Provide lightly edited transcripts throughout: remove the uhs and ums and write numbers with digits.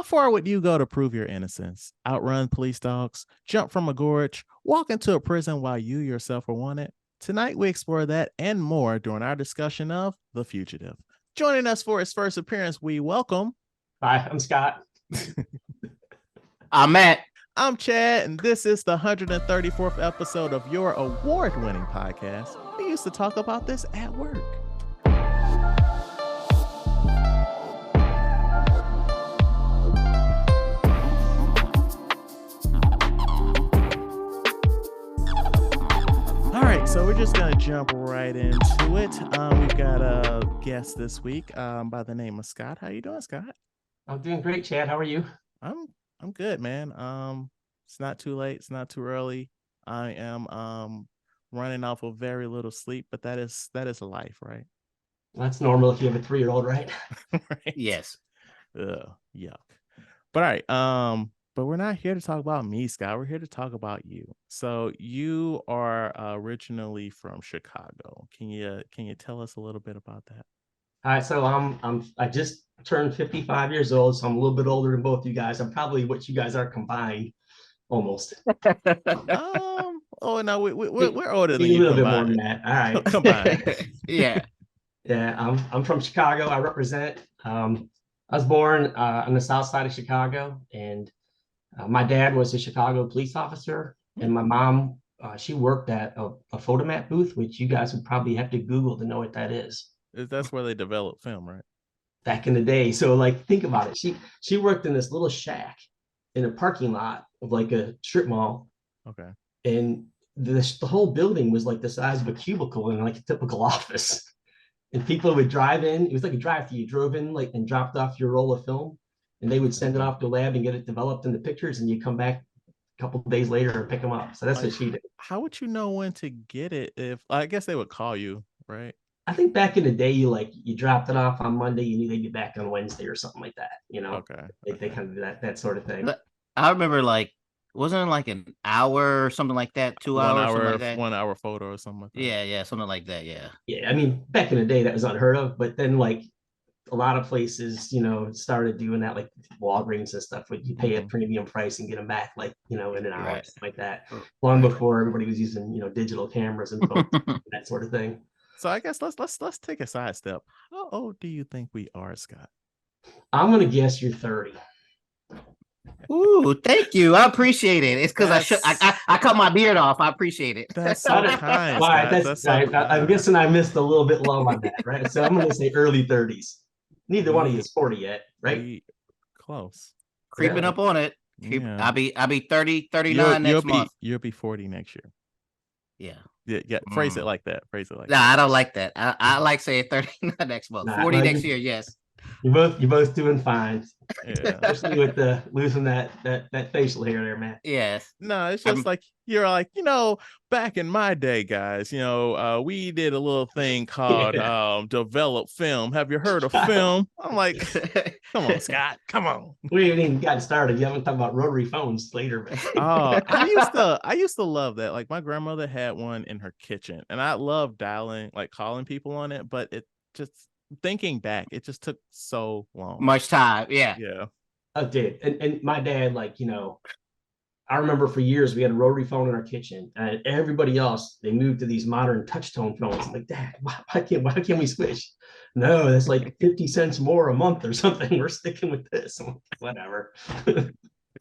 far would you go to prove your innocence? Outrun police dogs, jump from a gorge, walk into a prison while you yourself are wanted? Tonight, we explore that and more during our discussion of The Fugitive. Joining us for his first appearance, we welcome. Hi, I'm Scott. I'm Matt. I'm Chad, and this is the 134th episode of your award-winning podcast. We used to talk about this at work. All right, so we're just going to jump right into it. We've got a guest this week by the name of Scott. How you doing, Scott? I'm doing great, Chad. How are you? I'm good, man. It's not too late. It's not too early. I am running off of very little sleep, but that is life, right? That's normal if you have a 3-year-old, right? Right? Yes. Ugh, yuck. But all right. But we're not here to talk about me, Scott. We're here to talk about you. So you are originally from Chicago. Can you tell us a little bit about that? All right, so I just turned 55 years old, so I'm a little bit older than both you guys. I'm probably what you guys are combined, almost. Oh no, we're older than a you little combined. bit more than that. All right, combined. Yeah. I'm from Chicago. I represent. I was born on the south side of Chicago, and my dad was a Chicago police officer, and my mom she worked at a photomat booth, which you guys would probably have to Google to know what that is. That's where they develop film, right? Back in the day. So like, think about it. She worked in this little shack in a parking lot of like a strip mall. Okay. And the whole building was like the size of a cubicle in like a typical office. And people would drive in. It was like a drive-through. You drove in like and dropped off your roll of film, and they would send it off to the lab and get it developed into pictures, and you come back a couple of days later and pick them up. So that's what she did. How would you know when to get it? If I guess they would call you, right? I think back in the day, you dropped it off on Monday, you knew they'd be back on Wednesday or something like that. Okay. They kind of do that sort of thing. I remember wasn't it like an hour or something like that? 2 hours, something like that? 1 hour photo or something like that. Yeah, something like that. Yeah. Yeah, I mean, back in the day, that was unheard of. But then, like, a lot of places, started doing that, like Walgreens and stuff, where you pay a premium price and get them back, like, in an hour, Right. something like that. Long before everybody was using, digital cameras and phones, that sort of thing. So I guess let's take a side step. How old do you think we are, Scott? I'm gonna guess you're 30. Ooh, thank you. I appreciate it. It's because I cut my beard off. I appreciate it. That's so kind. All right, that's right. I'm guessing I missed a little bit low on that, right? So I'm gonna say early 30s. Neither one of you is 40 yet, right? Close. Creeping up on it. Yeah. I'll be 30, 39 next month. You'll be 40 next year. Yeah. Yeah. Phrase it like that. Nah, I don't like that. I like saying 39 next month. 40 next year, yes. You're both doing fine. Yeah. Especially with the losing that facial hair there, man. Yes. No, it's just like you're like, back in my day, guys, we did a little thing called develop film. Have you heard of film? I'm like, come on, Scott, come on. We haven't even gotten started. You haven't talked about rotary phones later. Oh, I used to love that. Like my grandmother had one in her kitchen, and I love calling people on it, but it just thinking back, it just took so long. Much time. Yeah. I did. And my dad, I remember for years we had a rotary phone in our kitchen, and everybody else, they moved to these modern touch tone phones. I'm like, Dad, why can't we switch? No, that's like 50 cents more a month or something. We're sticking with this. I'm like, whatever.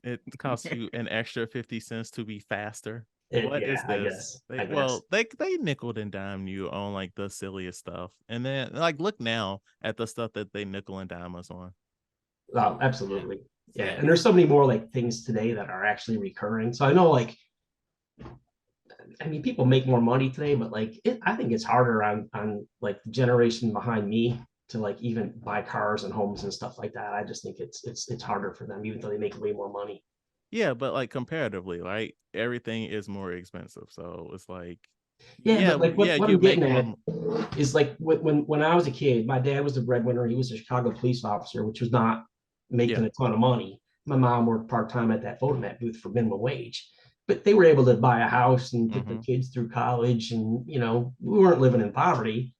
It costs you an extra 50 cents to be faster. What yeah, is this? I guess. Well, they nickeled and dimed you on like the silliest stuff, and then look now at the stuff that they nickel and dime us on. Oh, absolutely. Yeah, and there's so many more things today that are actually recurring. So I know people make more money today, but I think it's harder on the generation behind me to even buy cars and homes and stuff like that. I just think it's harder for them, even though they make way more money. Yeah, but comparatively, right? Everything is more expensive. So it's like, what I'm getting at is when I was a kid, my dad was the breadwinner. He was a Chicago police officer, which was not making a ton of money. My mom worked part-time at that photomat booth for minimum wage, but they were able to buy a house and get the kids through college. And, we weren't living in poverty.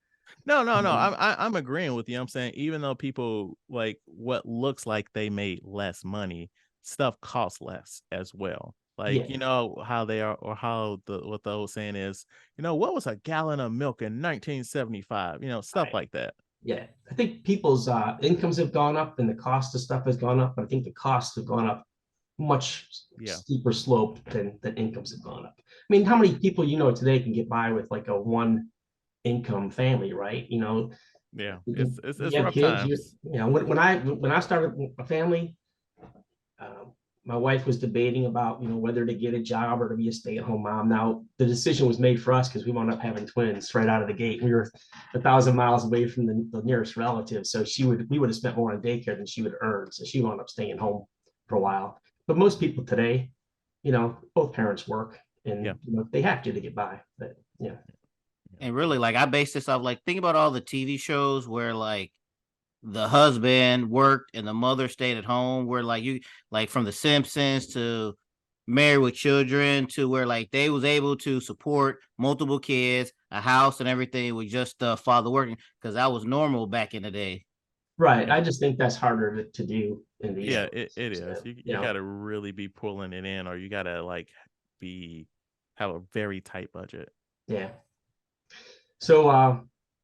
No. I'm agreeing with you. I'm saying even though people like what looks like they made less money, stuff costs less as well. Like Yeah, how they are, or how what the old saying is. What was a gallon of milk in 1975? Stuff right. like that. Yeah, I think people's incomes have gone up and the cost of stuff has gone up, but I think the costs have gone up much Yeah, steeper slope than incomes have gone up. I mean, how many people today can get by with like a one income family, right? yeah. It's You have rough kids. times. When I started a family, um, my wife was debating about whether to get a job or to be a stay-at-home mom. Now the decision was made for us because we wound up having twins right out of the gate. We were 1,000 miles away from the nearest relative, so we would have spent more on daycare than she would earn. So she wound up staying home for a while. But most people today, both parents work, Yeah, and they have to get by. But yeah, yeah. And really, like I base this off like think about all the TV shows where like the husband worked and the mother stayed at home. Where like you like from The Simpsons to Married with Children to where like they was able to support multiple kids, a house, and everything with just the father working because that was normal back in the day. right. Yeah. I just think that's harder to do in these Yeah, days. it is. So, You got to really be pulling it in, or you got to like be have a very tight budget. yeah. So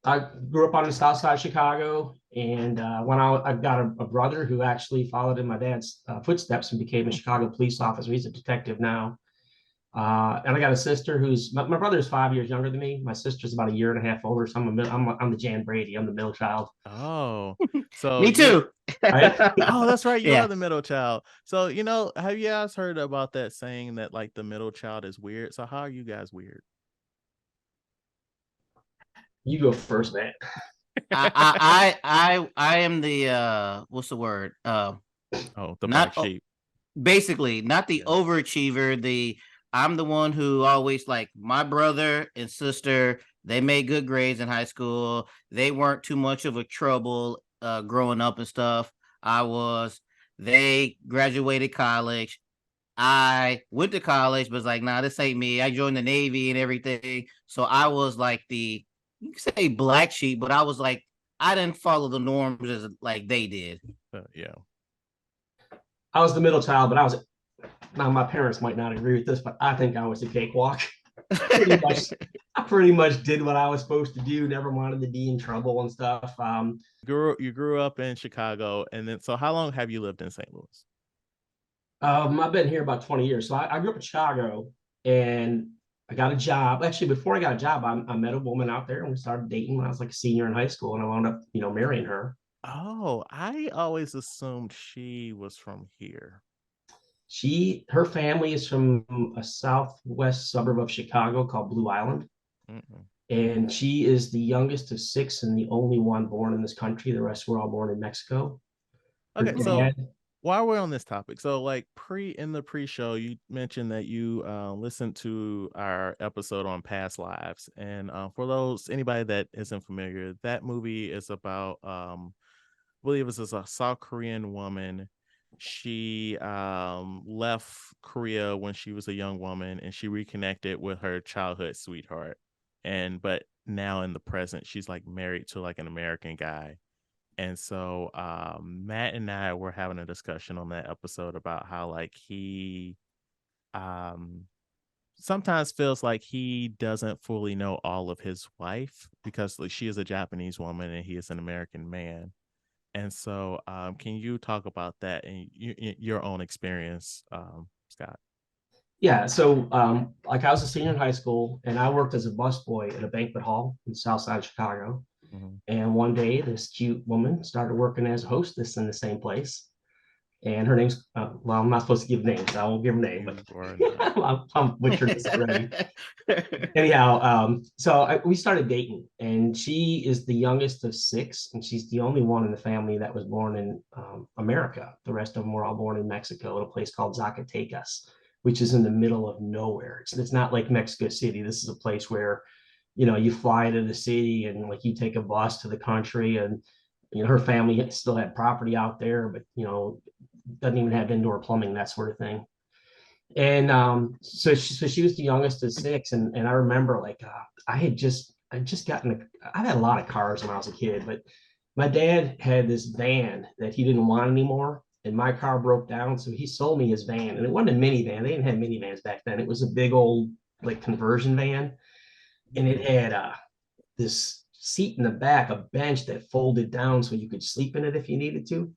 I grew up on the south side of Chicago, and I've got a brother who actually followed in my dad's footsteps and became a Chicago police officer. He's a detective now. And I got a sister who's my brother is 5 years younger than me. My sister's about a year and a half older. So I'm the Jan Brady. I'm the middle child. Oh, so Me you're too. Right? oh, that's right. You are Yeah. the middle child. So, have you guys heard about that saying that like the middle child is weird? So how are you guys weird? You go first, man. I am the what's the word? Oh, the black Not sheep. basically not the Yeah. overachiever. I'm the one who always like my brother and sister. They made good grades in high school. They weren't too much of a trouble growing up and stuff. I was. They graduated college. I went to college, but was like, nah, this ain't me. I joined the Navy and everything. So I was like you can say black sheep, but I was like, I didn't follow the norms as like they did. Yeah. I was the middle child, but now my parents might not agree with this, but I think I was a cakewalk. pretty much I pretty much did what I was supposed to do, never wanted to be in trouble and stuff. You grew up in Chicago, and then so how long have you lived in St. Louis? I've been here about 20 years. So I grew up in Chicago and I got a job. Actually, before I got a job, I met a woman out there and we started dating when I was like a senior in high school, and I wound up, marrying her. Oh, I always assumed she was from here. Her family is from a southwest suburb of Chicago called Blue Island. Mm-mm. And she is the youngest of six and the only one born in this country. The rest were all born in Mexico. Her Okay, so dad, while we're on this topic, so like in the pre-show, you mentioned that you listened to our episode on past lives, and for those anybody that isn't familiar, that movie is about I believe it's a South Korean woman. She left Korea when she was a young woman, and she reconnected with her childhood sweetheart, but now in the present, she's like married to like an American guy. And so Matt and I were having a discussion on that episode about how like he um sometimes feels like he doesn't fully know all of his wife because like, she is a Japanese woman and he is an American man. And so can you talk about that and your own experience, Scott? yeah. So like I was a senior in high school and I worked as a busboy at a banquet hall in South Side Chicago. Mm-hmm. And one day, this cute woman started working as a hostess in the same place. And her name's, well, I'm not supposed to give names. I won't give her name, You are but not. I'm butchered this already. Anyhow, we started dating, and she is the youngest of six, and she's the only one in the family that was born in America. The rest of them were all born in Mexico at a place called Zacatecas, which is in the middle of nowhere. It's not like Mexico City. This is a place where you fly to the city and like you take a bus to the country, and her family still had property out there, but doesn't even have indoor plumbing, that sort of thing. And so she was the youngest of six, and I remember like I had just I've had a lot of cars when I was a kid, but my dad had this van that he didn't want anymore, and my car broke down, so he sold me his van, and it wasn't a minivan. They didn't have minivans back then. It was a big old like conversion van, and it had this seat in the back, a bench that folded down so you could sleep in it if you needed to.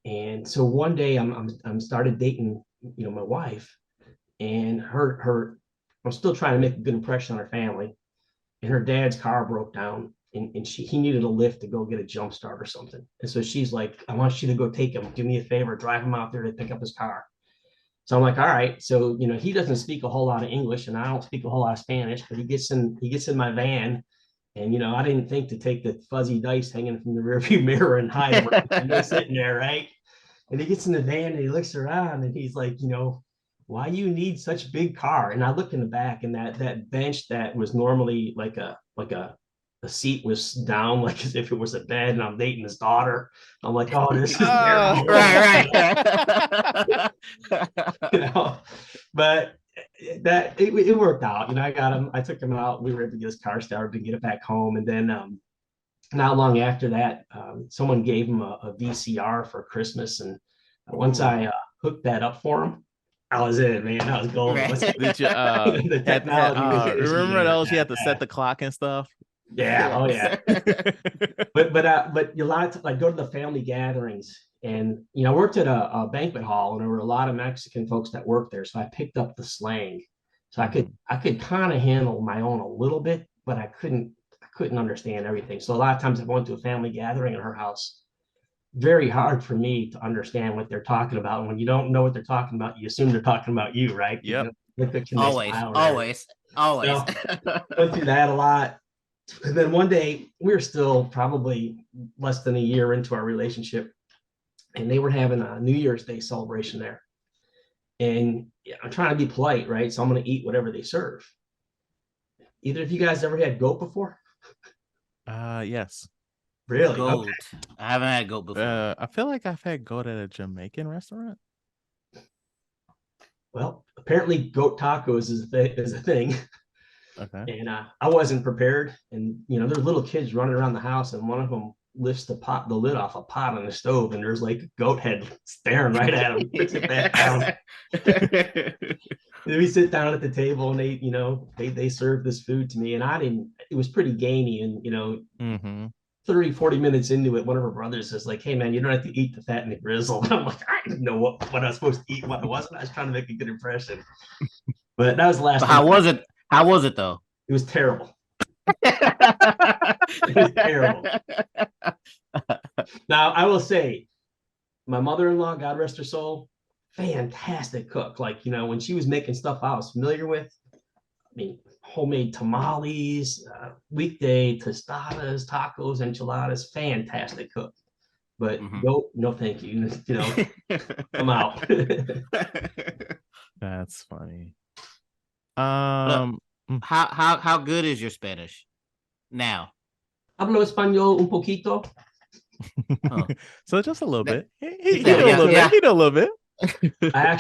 And so one day I'm started dating, my wife, and her I'm still trying to make a good impression on her family. And her dad's car broke down, and he needed a lift to go get a jump start or something. And so she's like, I want you to go take him, do me a favor, drive him out there to pick up his car. So I'm like, all right. So he doesn't speak a whole lot of English, and I don't speak a whole lot of Spanish, but he gets in my van. And I didn't think to take the fuzzy dice hanging from the rearview mirror and hide him. And they're sitting there, right? And he gets in the van and he looks around and he's like, why you need such big car? And I look in the back, and that bench that was normally like a seat was down, like as if it was a bed, and I'm dating his daughter. I'm like, oh, this is terrible. Right. But that it worked out. I got him. I took him out. We were able to get his car started and get it back home. And then not long after that, someone gave him a VCR for Christmas, and once I hooked that up for him, I was in, man. That was gold. Right. Did you The technology was remember those? You had to set the clock and stuff. Yeah. Oh yeah. but a lot of I go to the family gatherings, and I worked at a banquet hall, and there were a lot of Mexican folks that worked there, so I picked up the slang. So I could kind of handle my own a little bit, but I couldn't understand everything. So a lot of times I went to a family gathering at her house. Very hard for me to understand what they're talking about. And when you don't know what they're talking about, you assume they're talking about you, right? Yep. Always. So, went through that a lot. And then one day, we were still probably less than a year into our relationship, and they were having a New Year's Day celebration there. And I'm trying to be polite, right? So I'm going to eat whatever they serve. Either of you guys ever had goat before? Yes. Really? Goat. Okay. I haven't had goat before. I feel like I've had goat at a Jamaican restaurant. Well, apparently goat tacos is a thing. Okay. And I wasn't prepared. And there's little kids running around the house, and one of them lifts the lid off a pot on the stove, and there's like a goat head staring right at him. Puts it back down. And we sit down at the table, and they serve this food to me, and I didn't. It was pretty gamey, and 30, 40 minutes into it, one of her brothers is like, hey man, you don't have to eat the fat and the grizzle. And I'm like, I didn't know what I was supposed to eat, what it wasn't. I was trying to make a good impression. But that was the last time. How was it? How was it though? It was terrible. It was terrible. Now, I will say, my mother-in-law, God rest her soul, fantastic cook. Like, when she was making stuff I was familiar with, I mean, homemade tamales, weekday tostadas, tacos, enchiladas, fantastic cook. But no, thank you. I'm out. That's funny. How good is your Spanish now? Hablo español un poquito. So just a little bit. He did a little bit. I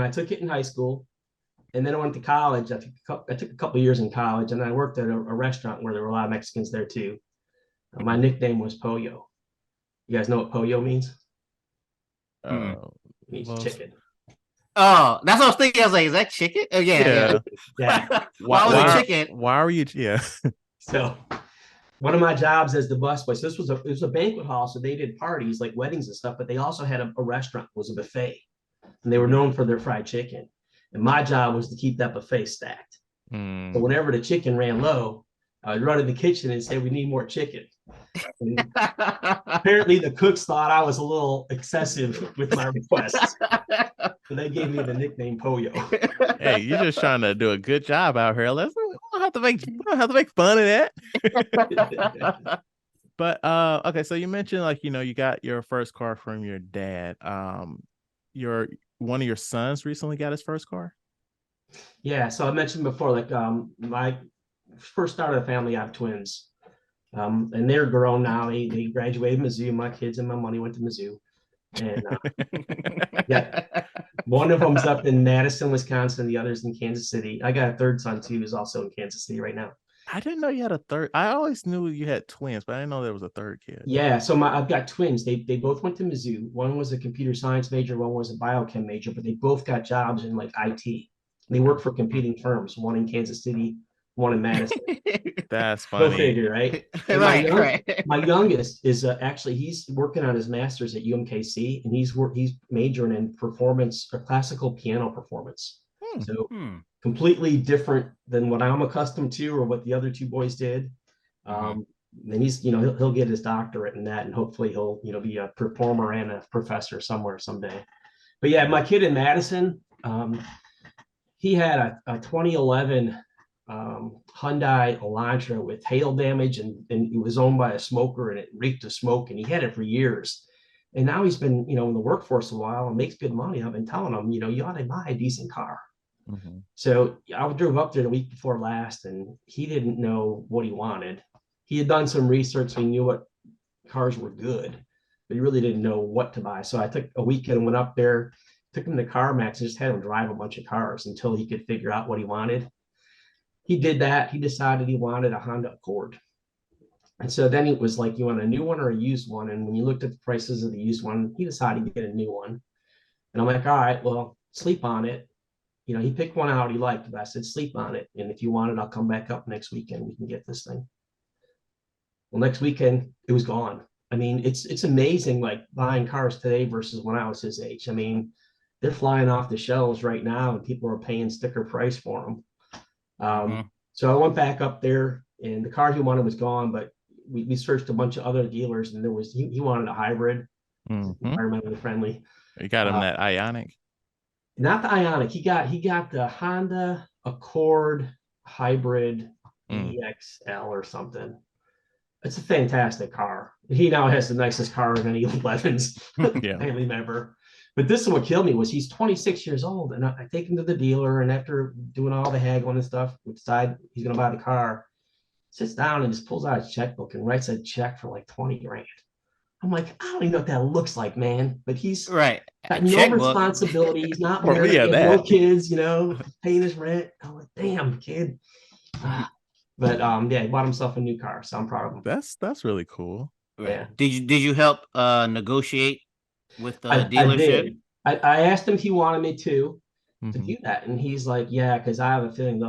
took it in high school, and then I went to college. I took a couple of years in college, and I worked at a restaurant where there were a lot of Mexicans there too. My nickname was Pollo. You guys know what pollo means? It means chicken. Oh, that's what I was thinking. I was like, is that chicken? Oh, yeah. Why was it chicken? Why are you? Yeah. So one of my jobs as the busboy, so it was a banquet hall, so they did parties like weddings and stuff, but they also had a restaurant, was a buffet, and they were known for their fried chicken. And my job was to keep that buffet stacked. So whenever the chicken ran low, I would run in the kitchen and say, we need more chicken. And apparently the cooks thought I was a little excessive with my requests. So they gave me the nickname Pollo. Hey, you're just trying to do a good job out here. We don't have to make fun of that. But okay, so you mentioned you got your first car from your dad. One of your sons recently got his first car. Yeah, so I mentioned before, my first started a family, I have twins. And they're grown now. They graduated Mizzou. My kids and my money went to Mizzou. And one of them's up in Madison, Wisconsin. The other's in Kansas City. I got a third son too, who's also in Kansas City right now. I didn't know you had a third. I always knew you had twins, but I didn't know there was a third kid. Yeah, so I've got twins. They both went to Mizzou. One was a computer science major, one was a biochem major, but they both got jobs in like IT. They work for competing firms, one in Kansas City, one in Madison. That's Go funny. figure, right? And Right. my youngest is actually he's working on his master's at UMKC, and he's majoring in performance or classical piano performance. So completely different than what I'm accustomed to or what the other two boys did. And he's he'll get his doctorate in that, and hopefully he'll be a performer and a professor somewhere someday. But yeah, my kid in Madison, he had a 2011 Hyundai Elantra with hail damage, and it was owned by a smoker, and it reeked of smoke, and he had it for years. And now he's been in the workforce a while and makes good money. I've been telling him, you ought to buy a decent car. So I drove up there the week before last, and he didn't know what he wanted. He had done some research, so he knew what cars were good, but he really didn't know what to buy. So I took a weekend and went up there, took him to CarMax, and just had him drive a bunch of cars until he could figure out what he wanted. He did that. He decided he wanted a Honda Accord. And so then it was like, you want a new one or a used one? And when you looked at the prices of the used one, he decided to get a new one. And I'm like, all right, well, sleep on it. He picked one out he liked, but I said, sleep on it. And if you want it, I'll come back up next weekend. We can get this thing. Well, next weekend, it was gone. I mean, it's amazing, like buying cars today versus when I was his age. I mean, they're flying off the shelves right now, and people are paying sticker price for them. So I went back up there, and the car he wanted was gone, but we searched a bunch of other dealers, and he wanted a hybrid, environmentally friendly. You got him that Ionic? Not the Ionic. He got the Honda Accord hybrid EXL or something. It's a fantastic car. He now has the nicest car of any 11's family member. But this is what killed me was he's 26 years old, and I take him to the dealer, and after doing all the haggling and stuff, we decide he's going to buy the car. Sits down and just pulls out his checkbook and writes a check for like 20 grand. I'm like, I don't even know what that looks like, man. But he's got no responsibility. He's not married, no kids, paying his rent. I'm like, damn, kid. But yeah, he bought himself a new car, so I'm proud of him. That's really cool. Yeah. Did you help negotiate with the dealership? I asked him if he wanted me to do that, and he's like, yeah, because I have a feeling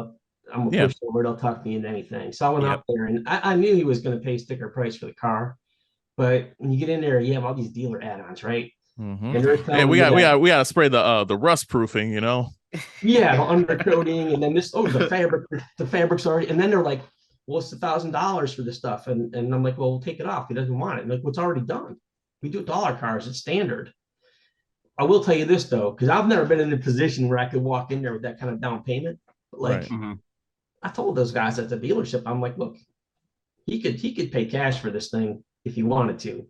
I'm gonna push over. They'll talk me into anything. So I went out there, and I knew he was going to pay sticker price for the car, but when you get in there, you have all these dealer add-ons, right? And we got to spray the rust proofing, Yeah, the undercoating, and then the fabric's already, and then they're like, well, it's $1,000 for this stuff, and I'm like, well, we'll take it off. He doesn't want it. And like, what's already done? We do dollar cars. It's standard. I will tell you this though, because I've never been in a position where I could walk in there with that kind of down payment. But like, I told those guys at the dealership, I'm like, look, he could pay cash for this thing if he wanted to.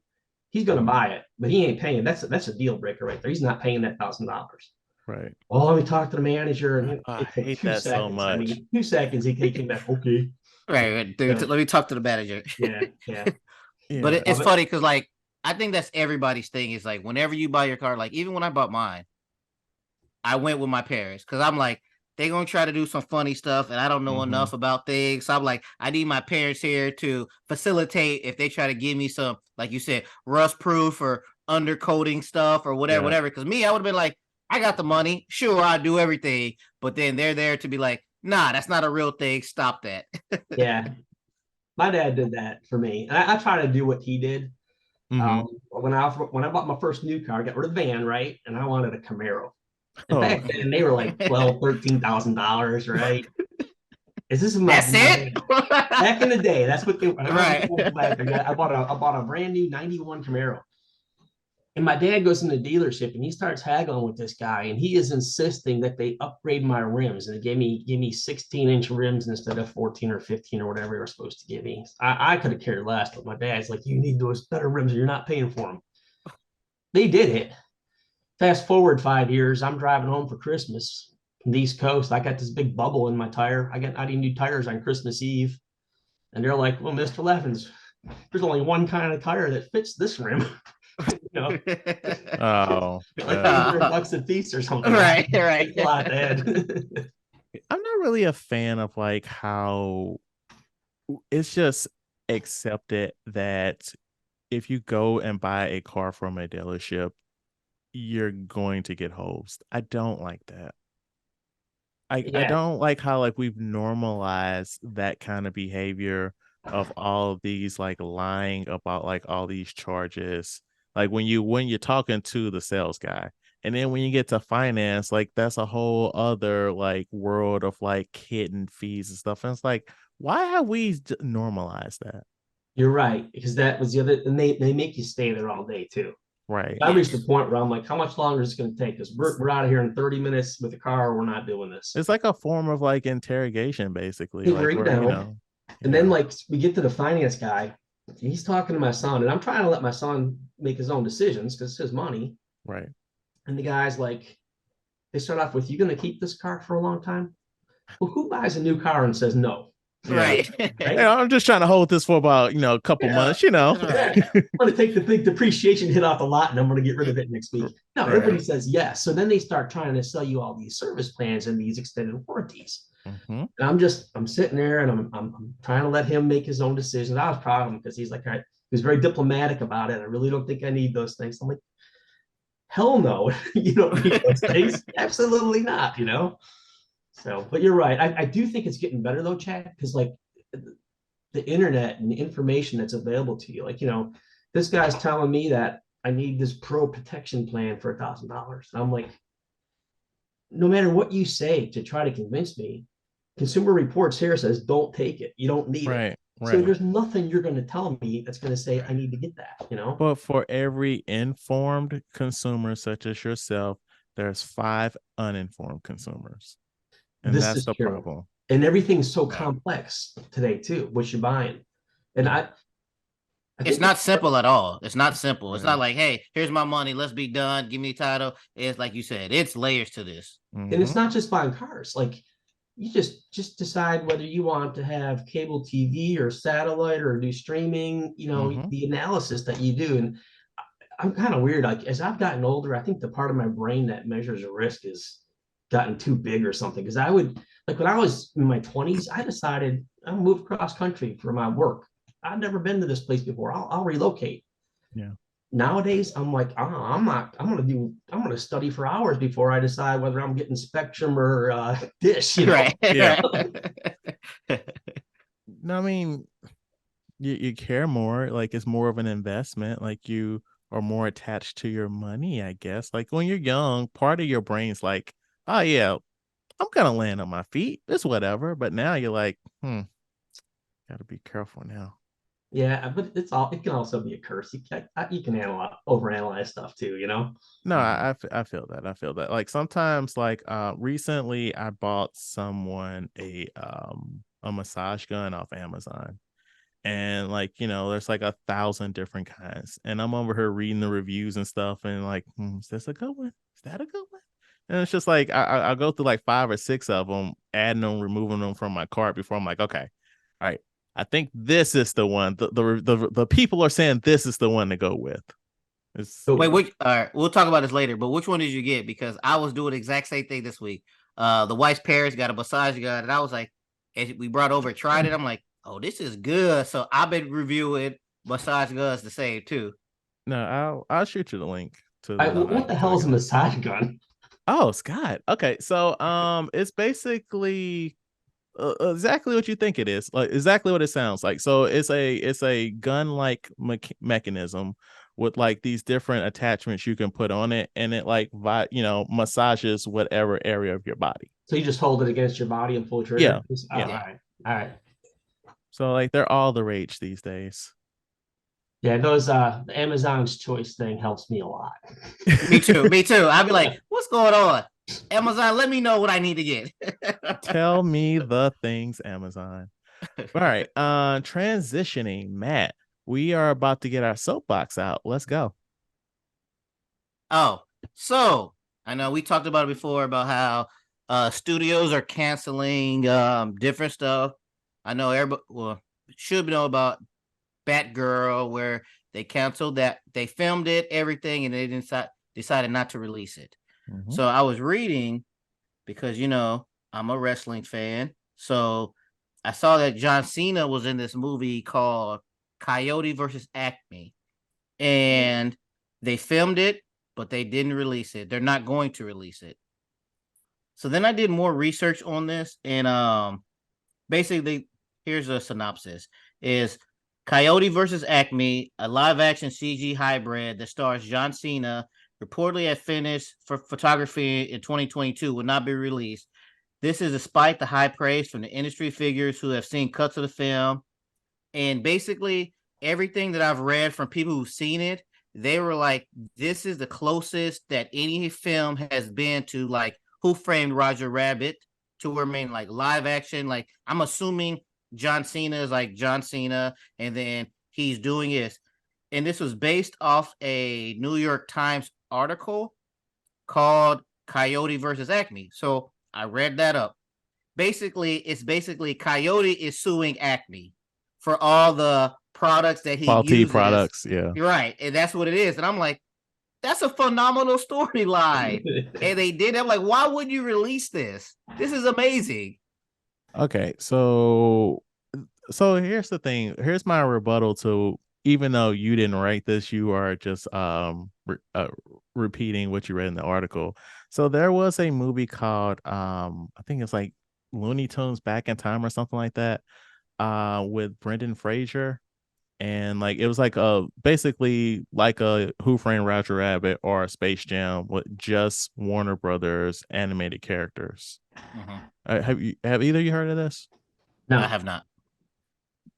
He's going to buy it, but he ain't paying. That's a deal breaker right there. He's not paying that $1,000. Right. Oh, let me talk to the manager. And I hate that so much. I mean, 2 seconds, he came back. Okay. Right, dude. Let me talk to the manager. Yeah. But it's funny because, like, I think that's everybody's thing. Is like whenever you buy your car, like even when I bought mine, I went with my parents because I'm like, they're gonna try to do some funny stuff, and I don't know enough about things. So I'm like, I need my parents here to facilitate if they try to give me some, like you said, rust proof or undercoating stuff or whatever. Because me, I would have been like, I got the money, sure, I'll do everything. But then they're there to be like, nah, that's not a real thing. Stop that. Yeah, my dad did that for me, and I try to do what he did. When I bought my first new car, I got rid of the van, right, and I wanted a Camaro. And back then, they were like $12,000-$13,000, right? Is this that's it? Back in the day, that's what they were. Right. I bought a brand new '91 Camaro, and my dad goes in the dealership and he starts haggling with this guy, and he is insisting that they upgrade my rims, and they gave me 16-inch rims instead of 14 or 15 or whatever they were supposed to give me. I could have cared less, but my dad's like, you need those better rims, or you're not paying for them. They did it. Fast forward 5 years, I'm driving home for Christmas from the East Coast. I got this big bubble in my tire. I need new tires on Christmas Eve. And they're like, well, Mr. Levens, there's only one kind of tire that fits this rim. Oh. Like $100 a piece or something. Right. A lot, Dad. I'm not really a fan of like how it's just accepted that if you go and buy a car from a dealership, you're going to get hosed. I don't like that. I Yeah, don't like how like we've normalized that kind of behavior of all of these like lying about like all these charges. Like when you're talking to the sales guy, and then when you get to finance, like that's a whole other like world of like hidden fees and stuff. And it's like, why have we normalized that? you're right, because that was the other, and they make you stay there all day too. Right. I reached the Yes. point where I'm like, how much longer is it going to take? Because we're out of here in 30 minutes with the car. We're not doing this. It's like a form of like interrogation, basically. Hey, Like where are you where, down? And then yeah, like we get to the finance guy. He's talking to my son, and I'm trying to let my son make his own decisions because it's his money. right. And the guy's like, they start off with, "You going to keep this car for a long time?" Well, who buys a new car and says no? Yeah. Right. Right? I'm just trying to hold this for about, a couple Yeah. months, you know. Yeah. Right. I'm going to take the big depreciation hit off the lot and I'm going to get rid of it next week. No, everybody Right. says yes. So then they start trying to sell you all these service plans and these extended warranties. Hmm. And I'm sitting there and I'm trying to let him make his own decisions. I was proud of him because he's like, all right, he was very diplomatic about it. I really don't think I need those things. I'm like, hell no, you don't need those things. Absolutely not. So, but you're right. I do think it's getting better though, Chad, because like the internet and the information that's available to you, like, this guy's telling me that I need this pro protection plan for $1,000. I'm like, no matter what you say to try to convince me, Consumer Reports here says don't take it. You don't need it. Right. So Right. there's nothing you're going to tell me that's going to say I need to get that. But for every informed consumer such as yourself, there's 5 uninformed consumers. And This that's is the true. problem. And everything's so Yeah. complex today too, what you're buying. And Yeah. I It's think not simple at all. It's not simple. It's not Right. like, hey, here's my money. Let's be done. Give me the title. It's like you said, it's layers to this. and it's Hmm. not just buying cars. Like you just decide whether you want to have cable TV or satellite or do streaming, Hmm. the analysis that you do. And I'm kind of weird. Like as I've gotten older, I think the part of my brain that measures risk has gotten too big or something. Because I would like when I was in my 20s, I decided I'll move cross country for my work. I've never been to this place before. I'll relocate. Yeah. Nowadays, I'm like, I'm not. I'm gonna study for hours before I decide whether I'm getting Spectrum or Dish. Right. Yeah. No, I mean, you care more. Like it's more of an investment. Like you are more attached to your money, I guess. Like when you're young, part of your brain's like, oh yeah, I'm gonna land on my feet. It's whatever. But now you're like, gotta be careful now. Yeah, but it can also be a curse. You can overanalyze stuff too. No, Um, I feel that. I feel that. Like sometimes, like recently, I bought someone a massage gun off Amazon, and like there's like 1,000 different kinds, and I'm over here reading the reviews and stuff, and like, is this a good one? Is that a good one? And it's just like I'll go through like 5 or 6 of them, adding them, removing them from my cart before I'm like, okay, all right, I think this is the one. The people are saying this is the one to go with. It's Wait, so which all right, we'll talk about this later, but which one did you get? Because I was doing the exact same thing this week. The wife's parents got a massage gun, and I was like, as we brought over, tried it. I'm like, oh, this is good. So I've been reviewing massage guns the same too. No, I'll shoot you the link to the what the to hell the is a guy. massage gun? Oh, Scott. Okay, so it's basically exactly what you think it is. Like exactly what it sounds like. So it's a gun like mechanism with like these different attachments you can put on it, and it like massages whatever area of your body. So you just hold it against your body and pull the trigger. Yeah, Oh, all yeah. Yeah. right, all right. So like they're all the rage these days. Yeah, those the Amazon's choice thing helps me a lot. Me too. Me too. I'd be like, what's going on? Amazon, let me know what I need to get. Tell me the things, Amazon. All right. Transitioning, Matt. We are about to get our soapbox out. Let's go. Oh, so I know we talked about it before about how studios are canceling different stuff. I know everybody should know about Batgirl where they canceled that. They filmed it, everything, and they decided not to release it. Mhm. So I was reading because I'm a wrestling fan. So I saw that John Cena was in this movie called Coyote versus Acme, and they filmed it, but they didn't release it. They're not going to release it. So then I did more research on this, and basically, here's a synopsis: is Coyote versus Acme, a live-action CG hybrid that stars John Cena, reportedly had finished for photography in 2022, will not be released. This is despite the high praise from the industry figures who have seen cuts of the film. And basically, everything that I've read from people who've seen it, they were like, this is the closest that any film has been to like Who Framed Roger Rabbit, to where, I mean, like live action. Like, I'm assuming John Cena is like John Cena, and then he's doing this. And this was based off a New York Times article called Coyote versus Acme. So I read that up. It's basically Coyote is suing Acme for all the products that he Faulty uses. products, yeah. You're right. And that's what it is. And I'm like, that's a phenomenal storyline. And they did. I'm like, why would you release this? This is amazing. Okay, so here's the thing. Here's my rebuttal to, even though you didn't write this, you are just repeating what you read in the article. So there was a movie called I think it's like Looney Tunes Back in Time or something like that, with Brendan Fraser. And like it was like basically like a Who Framed Roger Rabbit or a Space Jam with just Warner Brothers animated characters. Have either of you heard of this? No. I have not.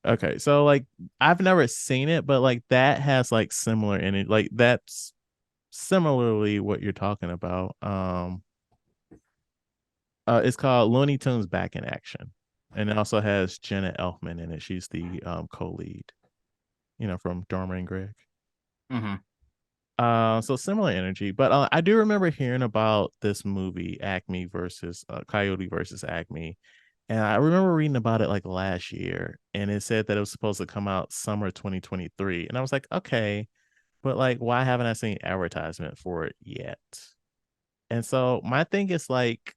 Okay, so like I've never seen it, but like that has like similar in it. Like that's similarly what you're talking about. It's called Looney Tunes Back in Action, and it also has Jenna Elfman in it. She's the co-lead, from Dharma and Greg. So similar energy, but I do remember hearing about this movie Acme versus Coyote versus Acme, and I remember reading about it like last year, and it said that it was supposed to come out summer 2023, and I was like, okay, but like, why haven't I seen advertisement for it yet? And so my thing is like,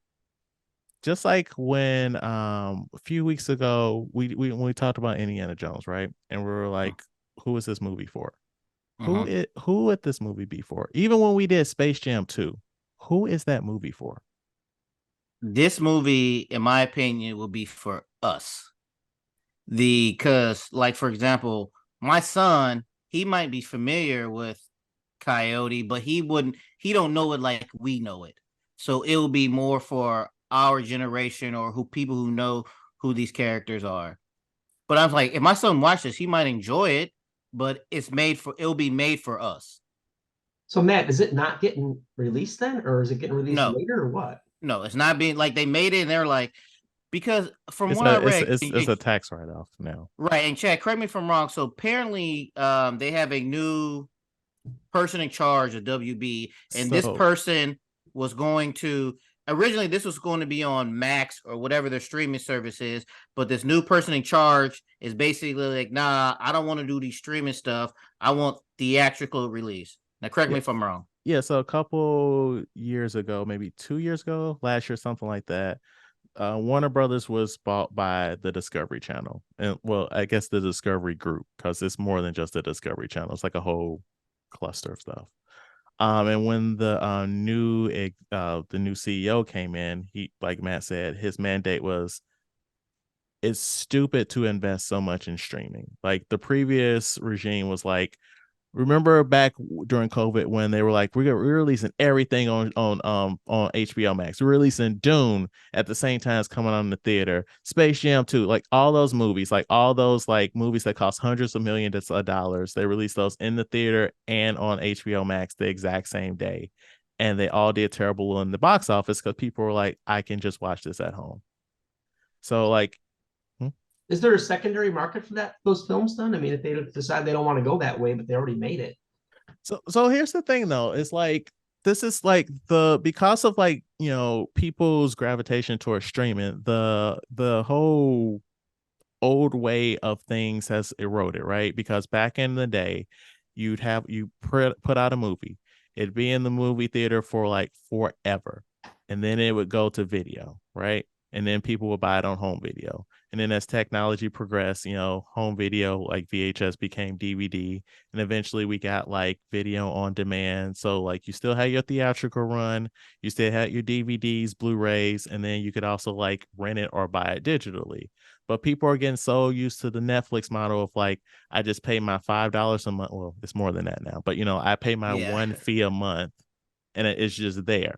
just like when a few weeks ago when we talked about Indiana Jones, right? And we were like, who is this movie for? Who would this movie be for? Even when we did Space Jam 2, who is that movie for? This movie, in my opinion, will be for us. Because, like, for example, my son, he might be familiar with Coyote, but he don't know it like we know it. So it will be more for our generation, or people who know who these characters are. But I was like, if my son watches this, he might enjoy it, but it'll be made for us. So Matt, is it not getting released then, or is it getting released later, or what? No, it's not being, like, they made it and they're like, because from what I read, it's a tax write-off now. Right. And Chad, correct me if I'm wrong. So apparently they have a new person in charge of WB, and this person was going to originally, this was going to be on Max or whatever their streaming service is, but this new person in charge is basically like, nah, I don't want to do these streaming stuff. I want theatrical release. Now, correct me if I'm wrong. Yeah, so a couple years ago, maybe 2 years ago, last year, something like that, Warner Brothers was bought by the Discovery Channel. And well, I guess the Discovery Group, because it's more than just the Discovery Channel. It's like a whole cluster of stuff. And when the new CEO came in, he, like Matt said, his mandate was, it's stupid to invest so much in streaming. Like the previous regime was like, remember back during COVID when they were like, we're releasing everything on HBO Max. We're releasing Dune at the same time as coming on the theater. Space Jam 2, like all those movies, like all those like movies that cost hundreds of millions of dollars. They released those in the theater and on HBO Max the exact same day. And they all did terrible in the box office because people were like, I can just watch this at home. So like, is there a secondary market for those films then? I mean, if they decide they don't want to go that way, but they already made it. So here's the thing though, it's like, this is like because of like, people's gravitation towards streaming, the whole old way of things has eroded, right? Because back in the day, you put out a movie, it'd be in the movie theater for like forever, and then it would go to video, right? and then people would buy it on home video. And then as technology progressed, home video like VHS became DVD, and eventually we got like video on demand. So like you still had your theatrical run, you still had your DVDs, Blu-rays, and then you could also like rent it or buy it digitally. But people are getting so used to the Netflix model of like, I just pay my $5 a month. Well, it's more than that now, but I pay my one fee a month and it's just there.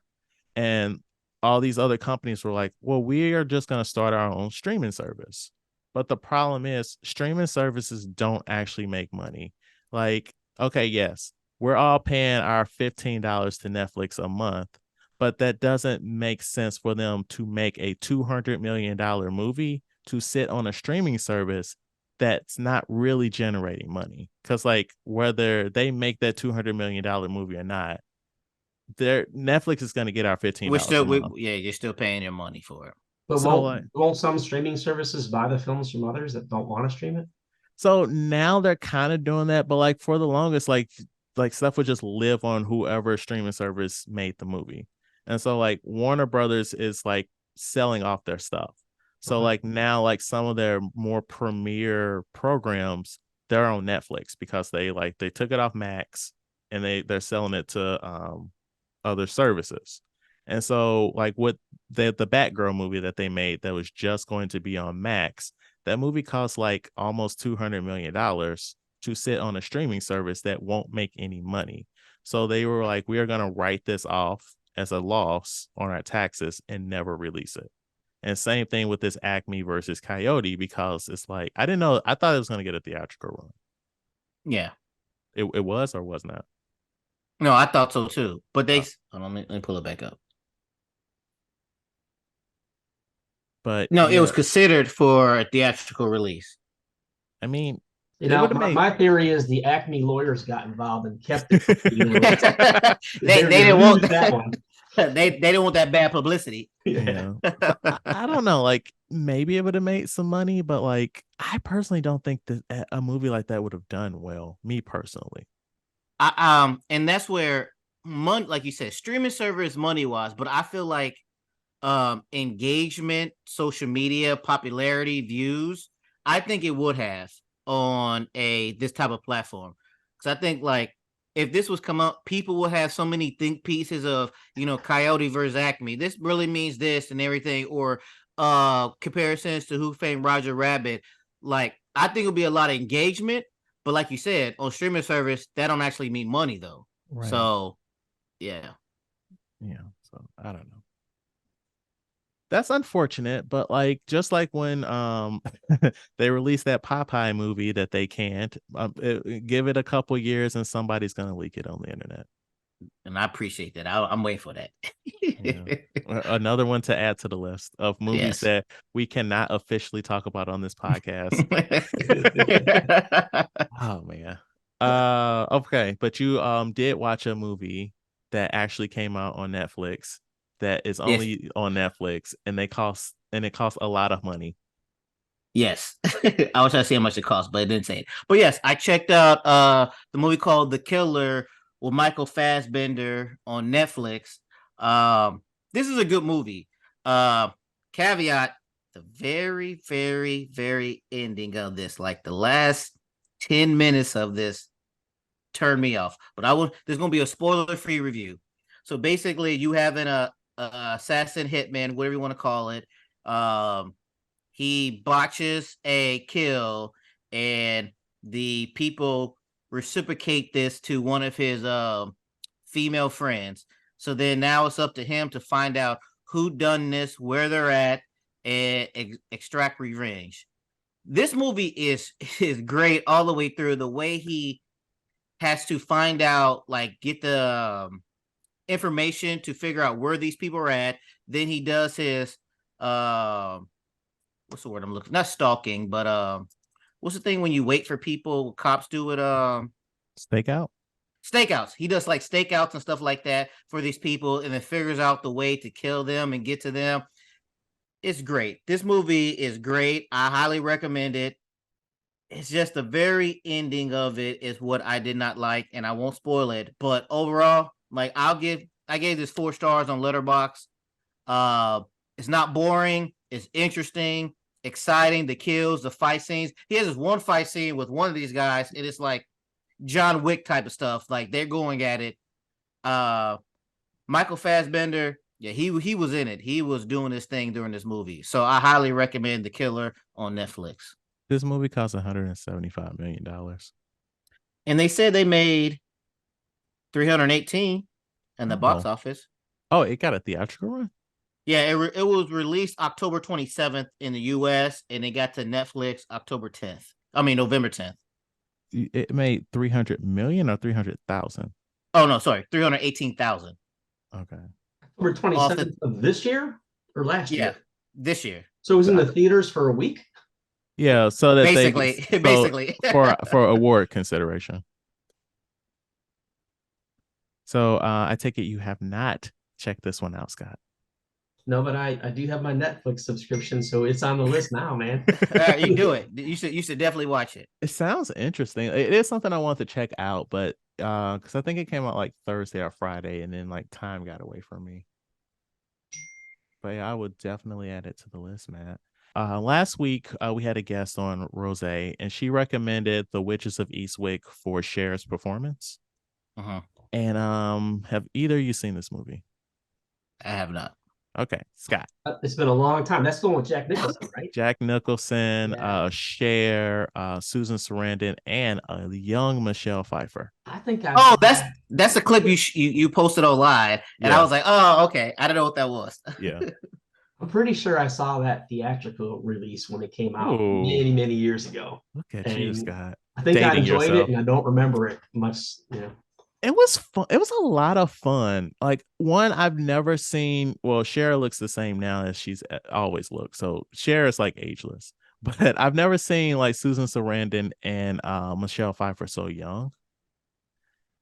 And all these other companies were like, well, we are just going to start our own streaming service. But the problem is streaming services don't actually make money. Like, okay, yes, we're all paying our $15 to Netflix a month, but that doesn't make sense for them to make a $200 million movie to sit on a streaming service that's not really generating money. Because like whether they make that $200 million movie or not, Netflix is going to get our $15 a month. You're still paying your money for it. But So won't some streaming services buy the films from others that don't want to stream it? So now they're kind of doing that, but like for the longest, like stuff would just live on whoever streaming service made the movie. And so like Warner Brothers is like selling off their stuff. So like now like some of their more premier programs, they're on Netflix because they took it off Max and they're selling it to other services. And so like with the Batgirl movie that they made that was just going to be on Max, that movie cost like almost $200 million to sit on a streaming service that won't make any money. So they were like, we are going to write this off as a loss on our taxes and never release it. And same thing with this Acme versus Coyote, because it's like, I didn't know, I thought it was going to get a theatrical run. Yeah. It was or was not? No, I thought so too. But hold on, let me pull it back up. But no, it was considered for a theatrical release. I mean, my theory is the Acme lawyers got involved and kept it. they didn't want that one. They didn't want that bad publicity. Yeah. I don't know. Like maybe it would have made some money, but like I personally don't think that a movie like that would have done well. Me personally. And that's where money, like you said, streaming service money wise, but I feel like engagement, social media, popularity, views, I think it would have on this type of platform. Because I think like if this was come up, people would have so many think pieces of, Coyote versus Acme. This really means this and everything, or comparisons to Who Framed Roger Rabbit. Like I think it'll be a lot of engagement, but like you said, on streaming service, that don't actually mean money though. Right. So yeah. So I don't know. That's unfortunate, but like just like when they released that Popeye movie that they can't give it a couple years and somebody's gonna leak it on the internet. And I appreciate that. I'm waiting for that. Another one to add to the list of movies that we cannot officially talk about on this podcast. Oh man. Okay, but you did watch a movie that actually came out on Netflix that is only on Netflix and it costs a lot of money. Yes. I was trying to see how much it costs, but it didn't say it. But yes, I checked out the movie called The Killer with Michael Fassbender on Netflix. This is a good movie. Caveat, the very, very, very ending of this, like the last 10 minutes of this turned me off. But there's gonna be a spoiler-free review. So basically you have an assassin, hitman, whatever you want to call it. He botches a kill and the people reciprocate this to one of his female friends. So then now it's up to him to find out who done this, where they're at, and extract revenge. This movie is great all the way through. The way he has to find out, like get the information to figure out where these people are at. Then he does his what's the word I'm looking? Not stalking, but what's the thing when you wait for people? Cops do it. Stakeouts. He does like stakeouts and stuff like that for these people, and then figures out the way to kill them and get to them. It's great. This movie is great. I highly recommend it. It's just the very ending of it is what I did not like, and I won't spoil it. But overall, like I gave this 4 stars on Letterboxd. It's not boring. It's interesting, exciting. The kills, the fight scenes. He has this one fight scene with one of these guys, and it's like John Wick type of stuff. Like they're going at it. Michael Fassbender, yeah, he was in it. He was doing this thing during this movie. So I highly recommend The Killer on Netflix. This movie cost $175 million. And they said they made 318 in the box office. Oh, it got a theatrical run? Yeah, it was released October 27th in the US, and it got to Netflix October 10th. I mean, November 10th. It made 300 million or 300,000? Oh, no, sorry, 318,000. Okay. October 27th of this year or last year? Yeah, this year. So it was in the theaters for a week? Yeah, so that basically for award consideration. So I take it you have not checked this one out, Scott. No, but I do have my Netflix subscription, so it's on the list now, man. You can do it. You should definitely watch it. It sounds interesting. It is something I want to check out, but because I think it came out like Thursday or Friday, and then like time got away from me. But yeah, I would definitely add it to the list, Matt. Last week we had a guest on, Rose, and she recommended The Witches of Eastwick for Cher's performance. And have either of you seen this movie? I have not. Okay, Scott. It's been a long time. That's the one with Jack Nicholson, right? Jack Nicholson, Cher, Susan Sarandon, and a young Michelle Pfeiffer. I think that's a clip you posted online, and I was like, oh, okay. I don't know what that was. Yeah. I'm pretty sure I saw that theatrical release when it came out many years ago. Look at you, Scott. I think I enjoyed it, and I don't remember it much. It was fun. It was a lot of fun. Like, one, I've never seen. Well, Cher looks the same now as she's always looked. So Cher is like ageless. But I've never seen like Susan Sarandon and Michelle Pfeiffer so young.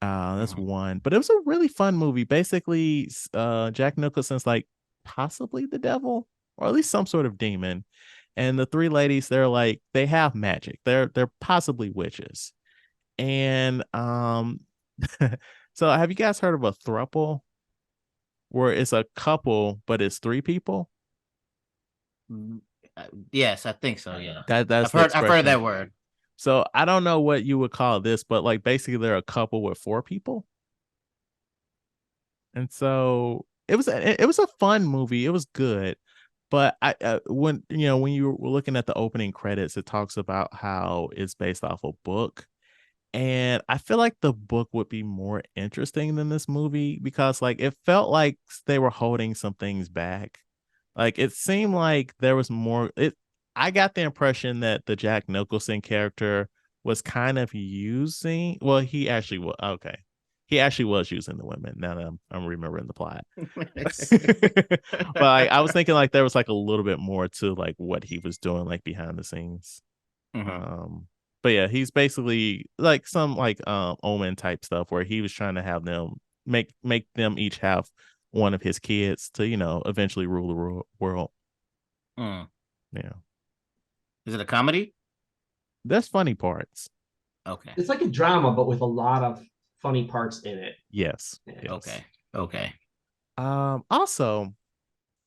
That's one. But it was a really fun movie. Basically, Jack Nicholson's like possibly the devil, or at least some sort of demon. And the three ladies, they're like, they have magic. They're possibly witches. And so have you guys heard of a throuple, where it's a couple but it's three people? Yes, I think so. Yeah, I've heard that word. So I don't know what you would call this, but like basically they're a couple with four people. And so it was a fun movie. It was good. But when you were looking at the opening credits, it talks about how it's based off a book. And I feel like the book would be more interesting than this movie, because like it felt like they were holding some things back. Like it seemed like there was more. I got the impression that the Jack Nicholson character was kind of using. Well, he actually was. Okay. He actually was using the women. Now that I'm remembering the plot. But I was thinking like there was like a little bit more to like what he was doing like behind the scenes. But yeah, he's basically like some like Omen type stuff, where he was trying to have them make them each have one of his kids to, eventually rule the world. Yeah. Is it a comedy? There's funny parts. Okay. It's like a drama, but with a lot of funny parts in it. Yes. Okay. Also,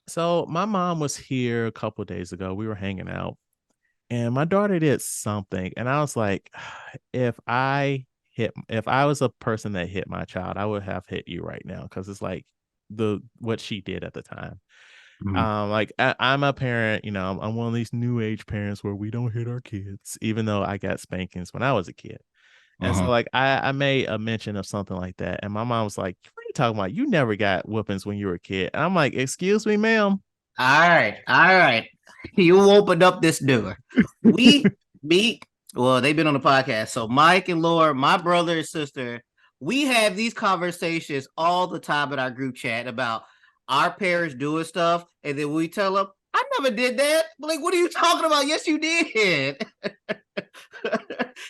so my mom was here a couple of days ago. We were hanging out. And my daughter did something, and I was like, if I was a person that hit my child, I would have hit you right now, because it's like what she did at the time. Like I'm a parent, I'm one of these new age parents where we don't hit our kids, even though I got spankings when I was a kid. And so like I made a mention of something like that, and my mom was like, "What are you talking about? You never got whoopings when you were a kid." And I'm like, "Excuse me, ma'am." All right. You opened up this door. They've been on the podcast. So Mike and Laura, my brother and sister, we have these conversations all the time in our group chat about our parents doing stuff. And then we tell them, I never did that. Like, what are you talking about? Yes, you did.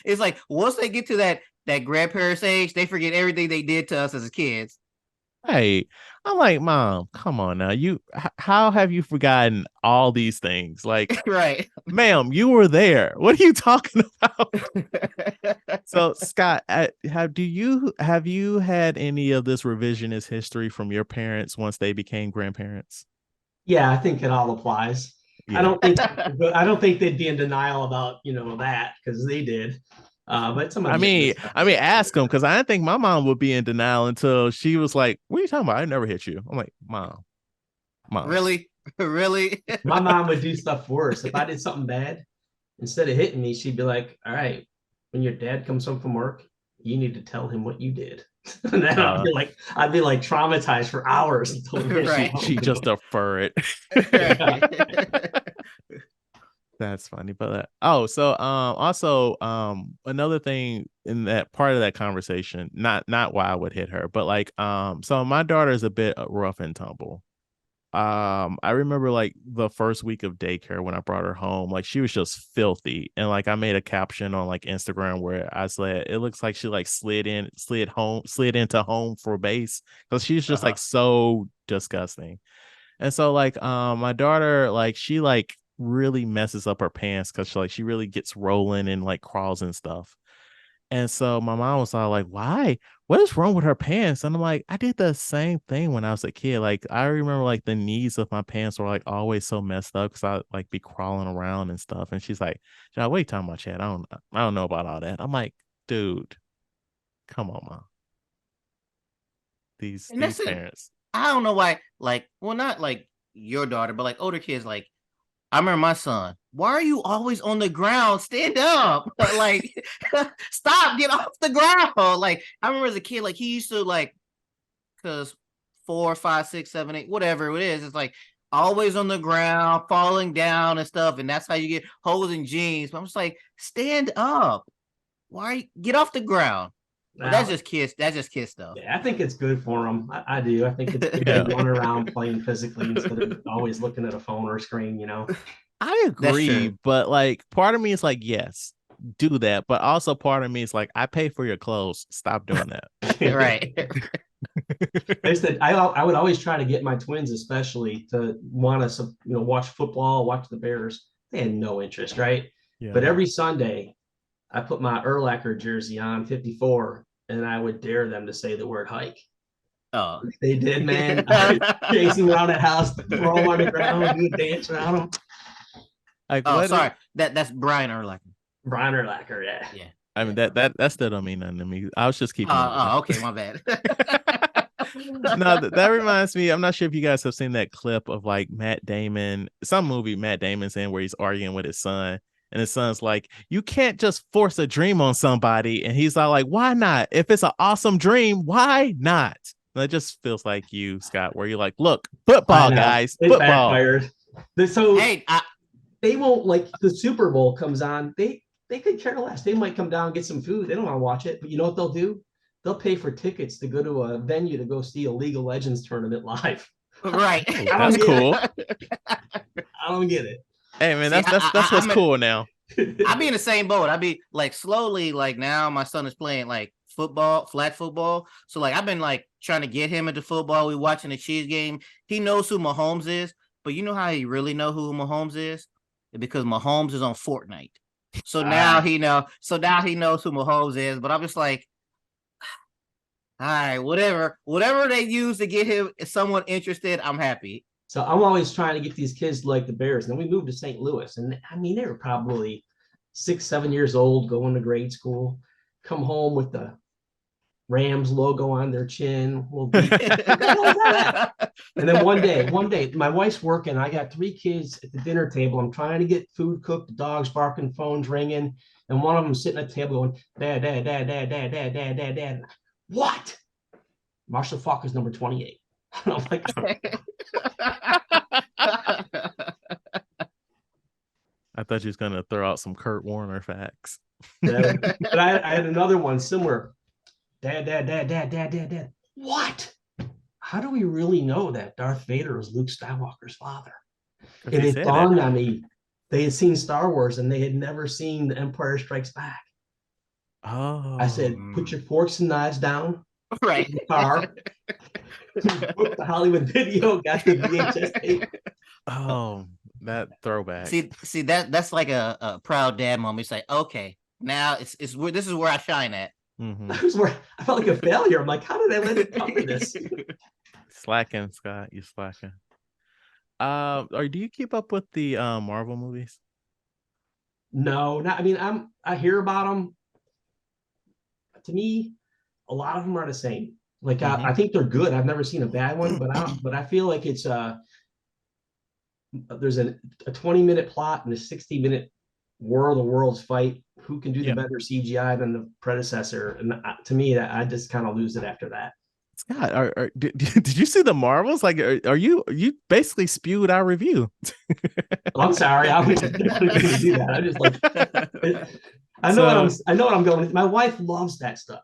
It's like once they get to that grandparents age, they forget everything they did to us as kids. Hey, I'm like, Mom, come on now. How have you forgotten all these things? Like, right, ma'am, you were there. What are you talking about? So, Scott, have you had any of this revisionist history from your parents once they became grandparents? Yeah, I think it all applies. I don't think they'd be in denial about that because they did. But some of ask them, because I didn't think my mom would be in denial until she was like, "What are you talking about? I never hit you." I'm like, "Mom, really, really." My mom would do stuff worse. If I did something bad, instead of hitting me, she'd be like, "All right, when your dad comes home from work, you need to tell him what you did." And then I'd be like traumatized for hours until she just defer it. Right. That's funny, but also another thing in that part of that conversation, not why I would hit her, but like so my daughter is a bit rough and tumble. I remember like the first week of daycare when I brought her home, like she was just filthy, and like I made a caption on like Instagram where I said it looks like she like slid into home for base, because she's just like so disgusting. And so like my daughter, like she like really messes up her pants because she really gets rolling and like crawls and stuff. And so my mom was all like, "Why? What is wrong with her pants?" And I'm like, "I did the same thing when I was a kid. Like I remember like the knees of my pants were like always so messed up because I like be crawling around and stuff." And she's like, "John, what are you talking about, Chad? I don't know about all that." I'm like, "Dude, come on, mom. These parents." I don't know why, like, well, not like your daughter, but like older kids, like I remember my son. Why are you always on the ground? Stand up. Like, stop, get off the ground. Like, I remember as a kid, like he used to like, because 4, 5, 6, 7, 8, whatever it is, it's like always on the ground, falling down and stuff. And that's how you get holes in jeans. But I'm just like, stand up. Why get off the ground? Well, that's just kids. That's just kids stuff. Yeah, I think it's good for them. I do. I think it's good to run around playing physically instead of always looking at a phone or a screen. I agree, but like part of me is like, yes, do that. But also part of me is like, I pay for your clothes. Stop doing that. Right. I said I would always try to get my twins, especially, to want to watch football, watch the Bears. They had no interest, right? Yeah. But every Sunday, I put my Urlacher jersey on, 54, and I would dare them to say the word hike. Oh, they did, man. Chasing around the house, throw them on the ground, do a dance around them. Like, sorry, that's Brian Urlacher. Brian Urlacher, yeah. I mean that still don't mean nothing to me. I was just keeping. Okay, my bad. No, that reminds me. I'm not sure if you guys have seen that clip of like Matt Damon, some movie Matt Damon's in where he's arguing with his son. And his son's like, "You can't just force a dream on somebody." And he's all like, "Why not? If it's an awesome dream, why not?" And it just feels like you, Scott, where you're like, "Look, football, guys, it football." Backfired. So hey, they won't, like, the Super Bowl comes on. They could care less. They might come down and get some food. They don't want to watch it. But you know what they'll do? They'll pay for tickets to go to a venue to go see a League of Legends tournament live. Right. That's cool. I don't get it. Hey man, that's what's cool now. I'd be in the same boat. I'd be like slowly, like now my son is playing like football, flag football. So like I've been like trying to get him into football. We watching the Chiefs game. He knows who Mahomes is, but you know how he really know who Mahomes is? Because Mahomes is on Fortnite. So now he knows who Mahomes is. But I'm just like, all right, whatever they use to get him someone interested, I'm happy. So I'm always trying to get these kids to like the Bears. And then we moved to St. Louis. And I mean, they were probably 6, 7 years old, going to grade school, come home with the Rams logo on their chin. And then one day, my wife's working. I got 3 kids at the dinner table. I'm trying to get food cooked, the dogs barking, phones ringing. And one of them sitting at the table going, "Dad, dad, dad, dad, dad, dad, dad, dad, dad." What? Marshall Falk is number 28. And I'm like, I thought you was gonna throw out some Kurt Warner facts. But I had another one similar. Dad, dad, dad, dad, dad, dad, dad. What? How do we really know that Darth Vader was Luke Skywalker's father? And it dawned on me, they had seen Star Wars and they had never seen The Empire Strikes Back. Oh. I said, put your forks and knives down. Right. In the car. Booked the Hollywood Video, got the VHS tape. Oh, that throwback. See that's like a proud dad moment. It's like, okay, now this is where I shine at. Mm-hmm. That was where I felt like a failure. I'm like, how did I let it cover this? Slacking, Scott. You slacking. Or do you keep up with the Marvel movies? No, not. I mean, I hear about them. To me, a lot of them are the same. Like Mm-hmm. I think they're good. I've never seen a bad one, but I feel like it's there's a 20-minute plot and a 60-minute War of the Worlds fight. Who can do the Yeah. better CGI than the predecessor? And to me, that I just kind of lose it after that. Scott, did you see the Marvels? Like, are you basically spewed our review? Well, I'm sorry, I was definitely going to do that. I just like So, I know what I'm going. My wife loves that stuff.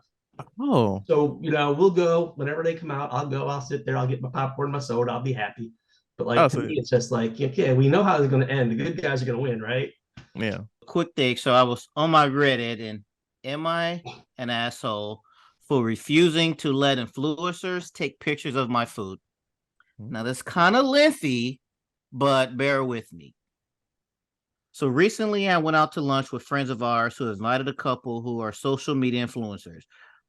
oh, So, we'll go whenever they come out. I'll go, I'll sit there, I'll get my popcorn, my soda, I'll be happy. But like oh, to me, so it's just like, okay, we know how it's going to end. The good guys are going to win, right? yeah. Quick thing. So I was on my Reddit, and am I an asshole for refusing to let influencers take pictures of my food? Now that's kind of lengthy, but bear with me. So recently I went out to lunch with friends of ours who invited a couple who are social media influencers.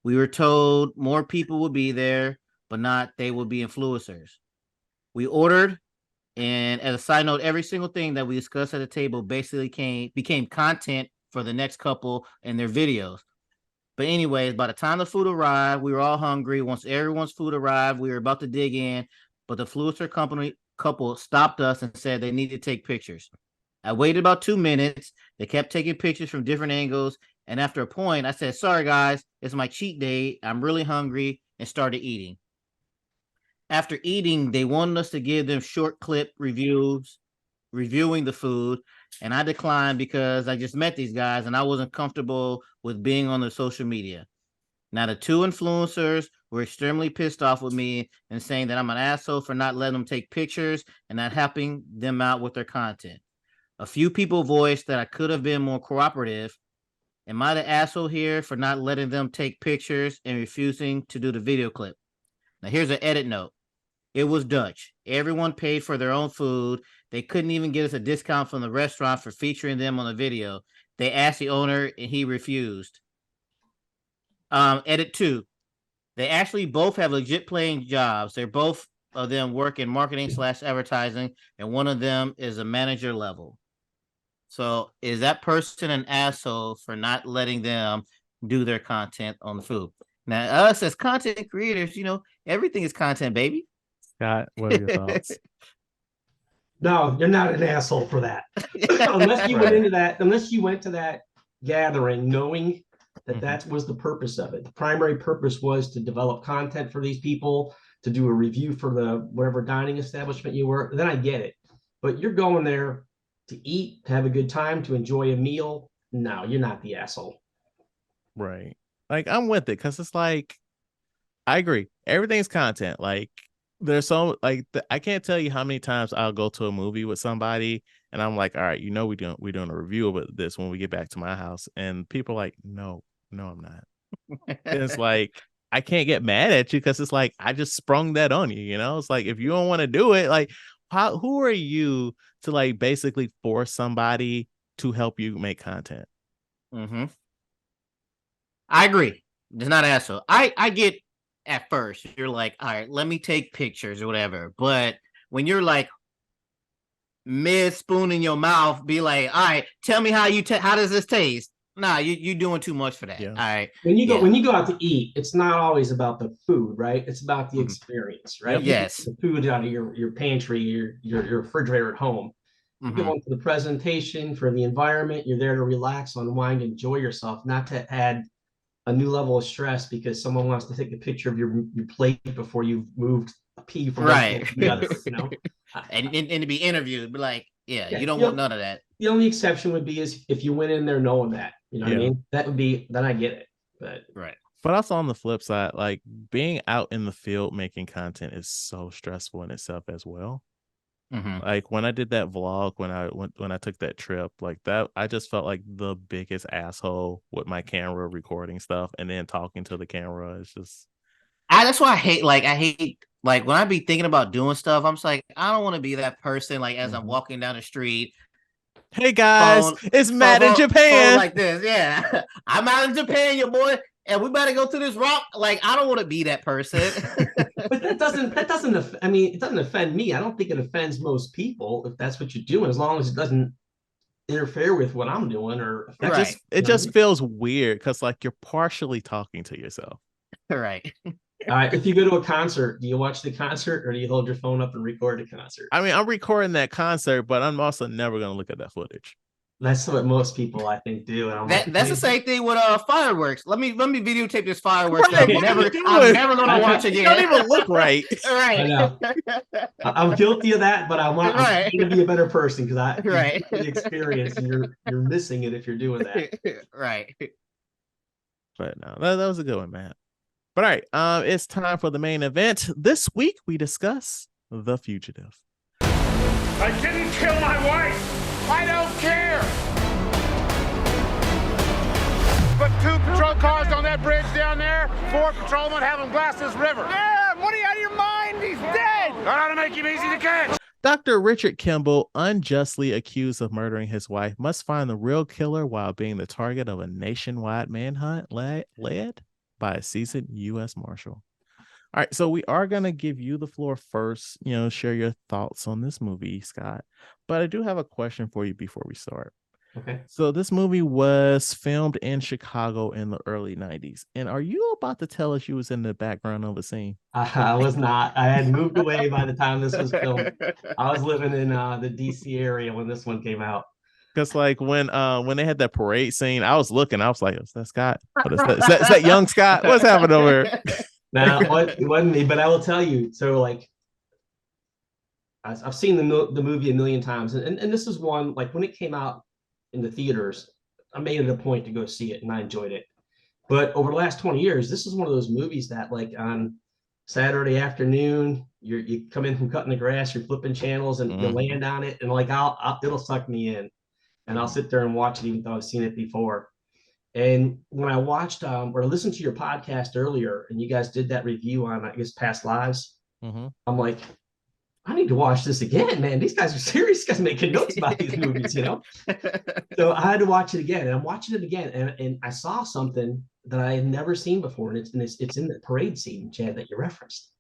We were told more people would be there, but not they would be influencers. We ordered, and as a side note, every single thing that we discussed at the table basically became content for the next couple and their videos. But anyways, by the time the food arrived, we were all hungry. Once everyone's food arrived, we were about to dig in, but the influencer company couple stopped us and said they needed to take pictures. I waited about 2 minutes. They kept taking pictures from different angles, and after a point, I said, "Sorry guys, it's my cheat day. I'm really hungry," and started eating. After eating, they wanted us to give them short clip reviews reviewing the food, and I declined because I just met these guys and I wasn't comfortable with being on their social media. Now, the two influencers were extremely pissed off with me and saying that I'm an asshole for not letting them take pictures and not helping them out with their content. A few people voiced that I could have been more cooperative. Am I the asshole here for not letting them take pictures and refusing to do the video clip? Now, here's an edit note. It was Dutch. Everyone paid for their own food. They couldn't even get us a discount from the restaurant for featuring them on the video. They asked the owner and he refused. Edit two. They actually both have legit playing jobs. They're both of them work in marketing / advertising, and one of them is a manager level. So is that person an asshole for not letting them do their content on the food? Now, us as content creators, everything is content, baby. Scott, what are your thoughts? No, you're not an asshole for that. unless you went to that gathering knowing that that was the purpose of it. The primary purpose was to develop content for these people, to do a review for the whatever dining establishment you were. Then I get it. But you're going there to eat, to have a good time, to enjoy a meal. No, you're not the asshole. Right. Like, I'm with it because it's like, I agree. Everything's content. Like, there's so like I can't tell you how many times I'll go to a movie with somebody and I'm like, all right, we're doing a review of this when we get back to my house, and people are like, no, I'm not. And it's like, I can't get mad at you because it's like I just sprung that on you. It's like, if you don't want to do it, like, who are you to like basically force somebody to help you make content? Mm-hmm. I agree. It's not an asshole. I get at first you're like, all right, let me take pictures or whatever. But when you're like mid spoon in your mouth, be like, all right, tell me how how does this taste? Nah, you doing too much for that. Yeah. All right. When you go out to eat, it's not always about the food, right? It's about the experience, right? Yep. Yes. The food out of your pantry, your refrigerator at home. You go into the presentation for the environment. You're there to relax, unwind, enjoy yourself, not to add a new level of stress because someone wants to take a picture of your plate before you've moved a pea from one right to the other. and to be interviewed, be like, yeah, you don't you want know, none of that. the only exception would be is if you went in there knowing that, what I Yeah. mean? That would be, then I get it. But Right. But also on the flip side, like, being out in the field making content is so stressful in itself as well. Like, when I did that vlog, when I took that trip, like that, I just felt like the biggest asshole with my camera recording stuff and then talking to the camera. It's just, that's why I hate like when I be thinking about doing stuff, I'm just like, I don't want to be that person. Like as I'm walking down the street, hey guys, phone, it's Matt in phone Japan. like this. Yeah, I'm out in Japan, your boy. and we better go to this rock. Like, I don't want to be that person. But it doesn't offend me. I don't think it offends most people if that's what you're doing, as long as it doesn't interfere with what I'm doing or Right. It just feels weird because like you're partially talking to yourself. Right. All right. If you go to a concert, do you watch the concert or do you hold your phone up and record the concert? I mean, I'm recording that concert, but I'm also never gonna look at that footage. That's what most people, I think, do. And that's the same thing with fireworks. Let me videotape this fireworks. Right, I'm never gonna watch again. It don't even look right. Right. I know. I'm guilty of that, but I'm trying to be a better person because I the experience, and you're missing it if you're doing that. Right. But no, that was a good one, man. But all right, it's time for the main event. This week we discuss The Fugitive. I didn't kill my wife. I don't care. Put 2 patrol cars on that bridge down there. 4 patrolmen have him glass this river. Yeah, what are you out of your mind? He's dead. I ought to make him easy to catch. Dr. Richard Kimball, unjustly accused of murdering his wife, must find the real killer while being the target of a nationwide manhunt led by a seasoned U.S. Marshal. All right, so we are going to give you the floor first, share your thoughts on this movie, Scott. But I do have a question for you before we start. Okay. So this movie was filmed in Chicago in the early 90s. And are you about to tell us you was in the background of a scene? I was not. I had moved away by the time this was filmed. I was living in the DC area when this one came out. Because like when they had that parade scene, I was looking, I was like, is that Scott? Is that young Scott? What's happening over here? No, it wasn't me, but I will tell you. So like, I've seen the movie a million times, and this is one, like when it came out in the theaters, I made it a point to go see it, and I enjoyed it. But over the last 20 years, this is one of those movies that like on Saturday afternoon, you come in from cutting the grass, you're flipping channels, and you land on it, and like it'll suck me in, and I'll sit there and watch it even though I've seen it before. And when I watched or listened to your podcast earlier, and you guys did that review on, I guess, Past Lives, I'm like, I need to watch this again, man. These guys are serious. These guys making notes about these movies, So I had to watch it again, and I'm watching it again, and I saw something that I had never seen before, and it's in the parade scene, Chad, that you referenced.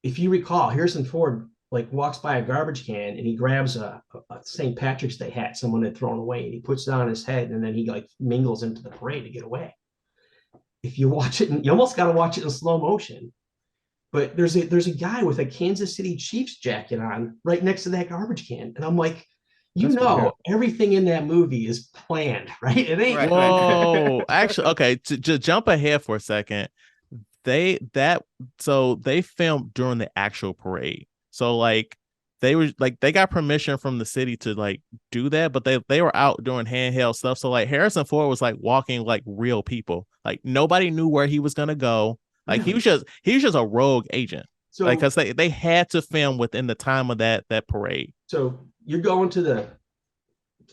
If you recall, Harrison Ford like walks by a garbage can and he grabs a St. Patrick's Day hat someone had thrown away, and he puts it on his head, and then he like mingles into the parade to get away. If you watch it, you almost got to watch it in slow motion. But there's a guy with a Kansas City Chiefs jacket on right next to that garbage can, and I'm like, everything in that movie is planned, right? It ain't. Right. Whoa, actually, okay. To jump ahead for a second, they filmed during the actual parade. So like they got permission from the city to like do that, but they were out doing handheld stuff. So like Harrison Ford was like walking like real people. Like nobody knew where he was gonna go. Like he was just a rogue agent. So like because they had to film within the time of that parade. So you're going to the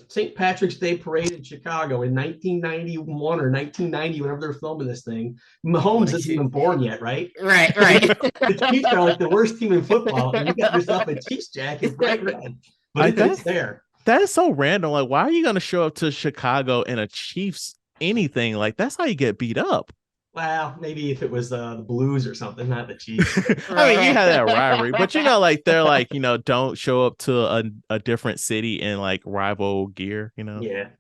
St. Patrick's Day parade in Chicago in 1991 or 1990, whenever they're filming this thing. Mahomes isn't even born yet, right? Right. The Chiefs are like the worst team in football, and you got yourself a Chiefs jacket, bright red. But it's there. That is so random. Like, why are you going to show up to Chicago in a Chiefs anything? Like, that's how you get beat up. Well, maybe if it was the Blues or something, not the Chiefs. I mean, you had that rivalry, but like they're like, don't show up to a different city in like rival gear, Yeah.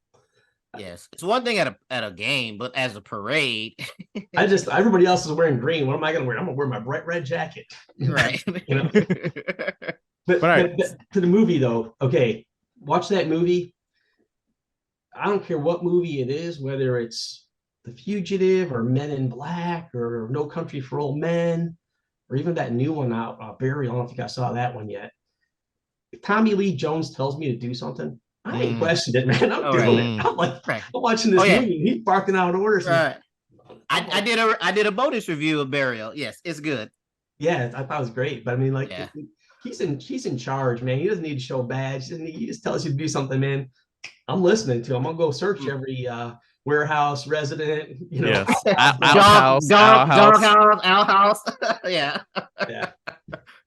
Yes, it's one thing at a game, but as a parade, everybody else is wearing green. What am I going to wear? I'm going to wear my bright red jacket. Right. But to the movie though, okay, watch that movie. I don't care what movie it is, whether it's The Fugitive or Men in Black or No Country for Old Men, or even that new one out, Burial. I don't think I saw that one yet. If Tommy Lee Jones tells me to do something, I ain't questioning it, man. I'm doing it. I'm like, I'm watching this movie. He's barking out orders. Right. I did a bonus review of Burial. Yes, it's good. Yeah, I thought it was great. But I mean, like, he's in charge, man. He doesn't need to show a badge. He just tells you to do something, man. I'm listening to him. I'm gonna go search every warehouse, resident, Yes. Outhouse. Yeah. Yeah.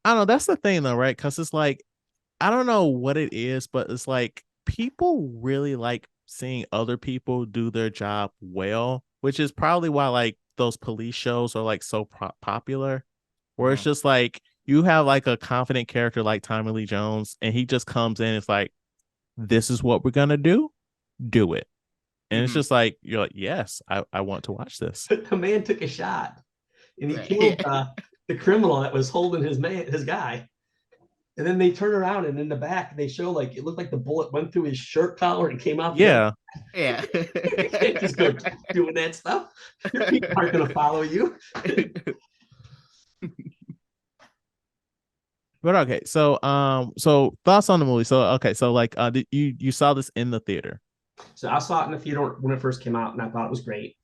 I don't know. That's the thing though, right? Because it's like, I don't know what it is, but it's like people really like seeing other people do their job well. which is probably why like those police shows are like so popular, where it's just like you have like a confident character like Tommy Lee Jones, and he just comes in. It's like, this is what we're gonna do it. And it's just like, you're like, yes, I want to watch this. The man took a shot and he killed the criminal that was holding his guy. And then they turn around and in the back they show like it looked like the bullet went through his shirt collar and came out. Yeah. You can't just go doing that stuff. Your people aren't going to follow you. But okay, so thoughts on the movie. So okay, so like did you saw this in the theater? So I saw it in the theater when it first came out, and I thought it was great.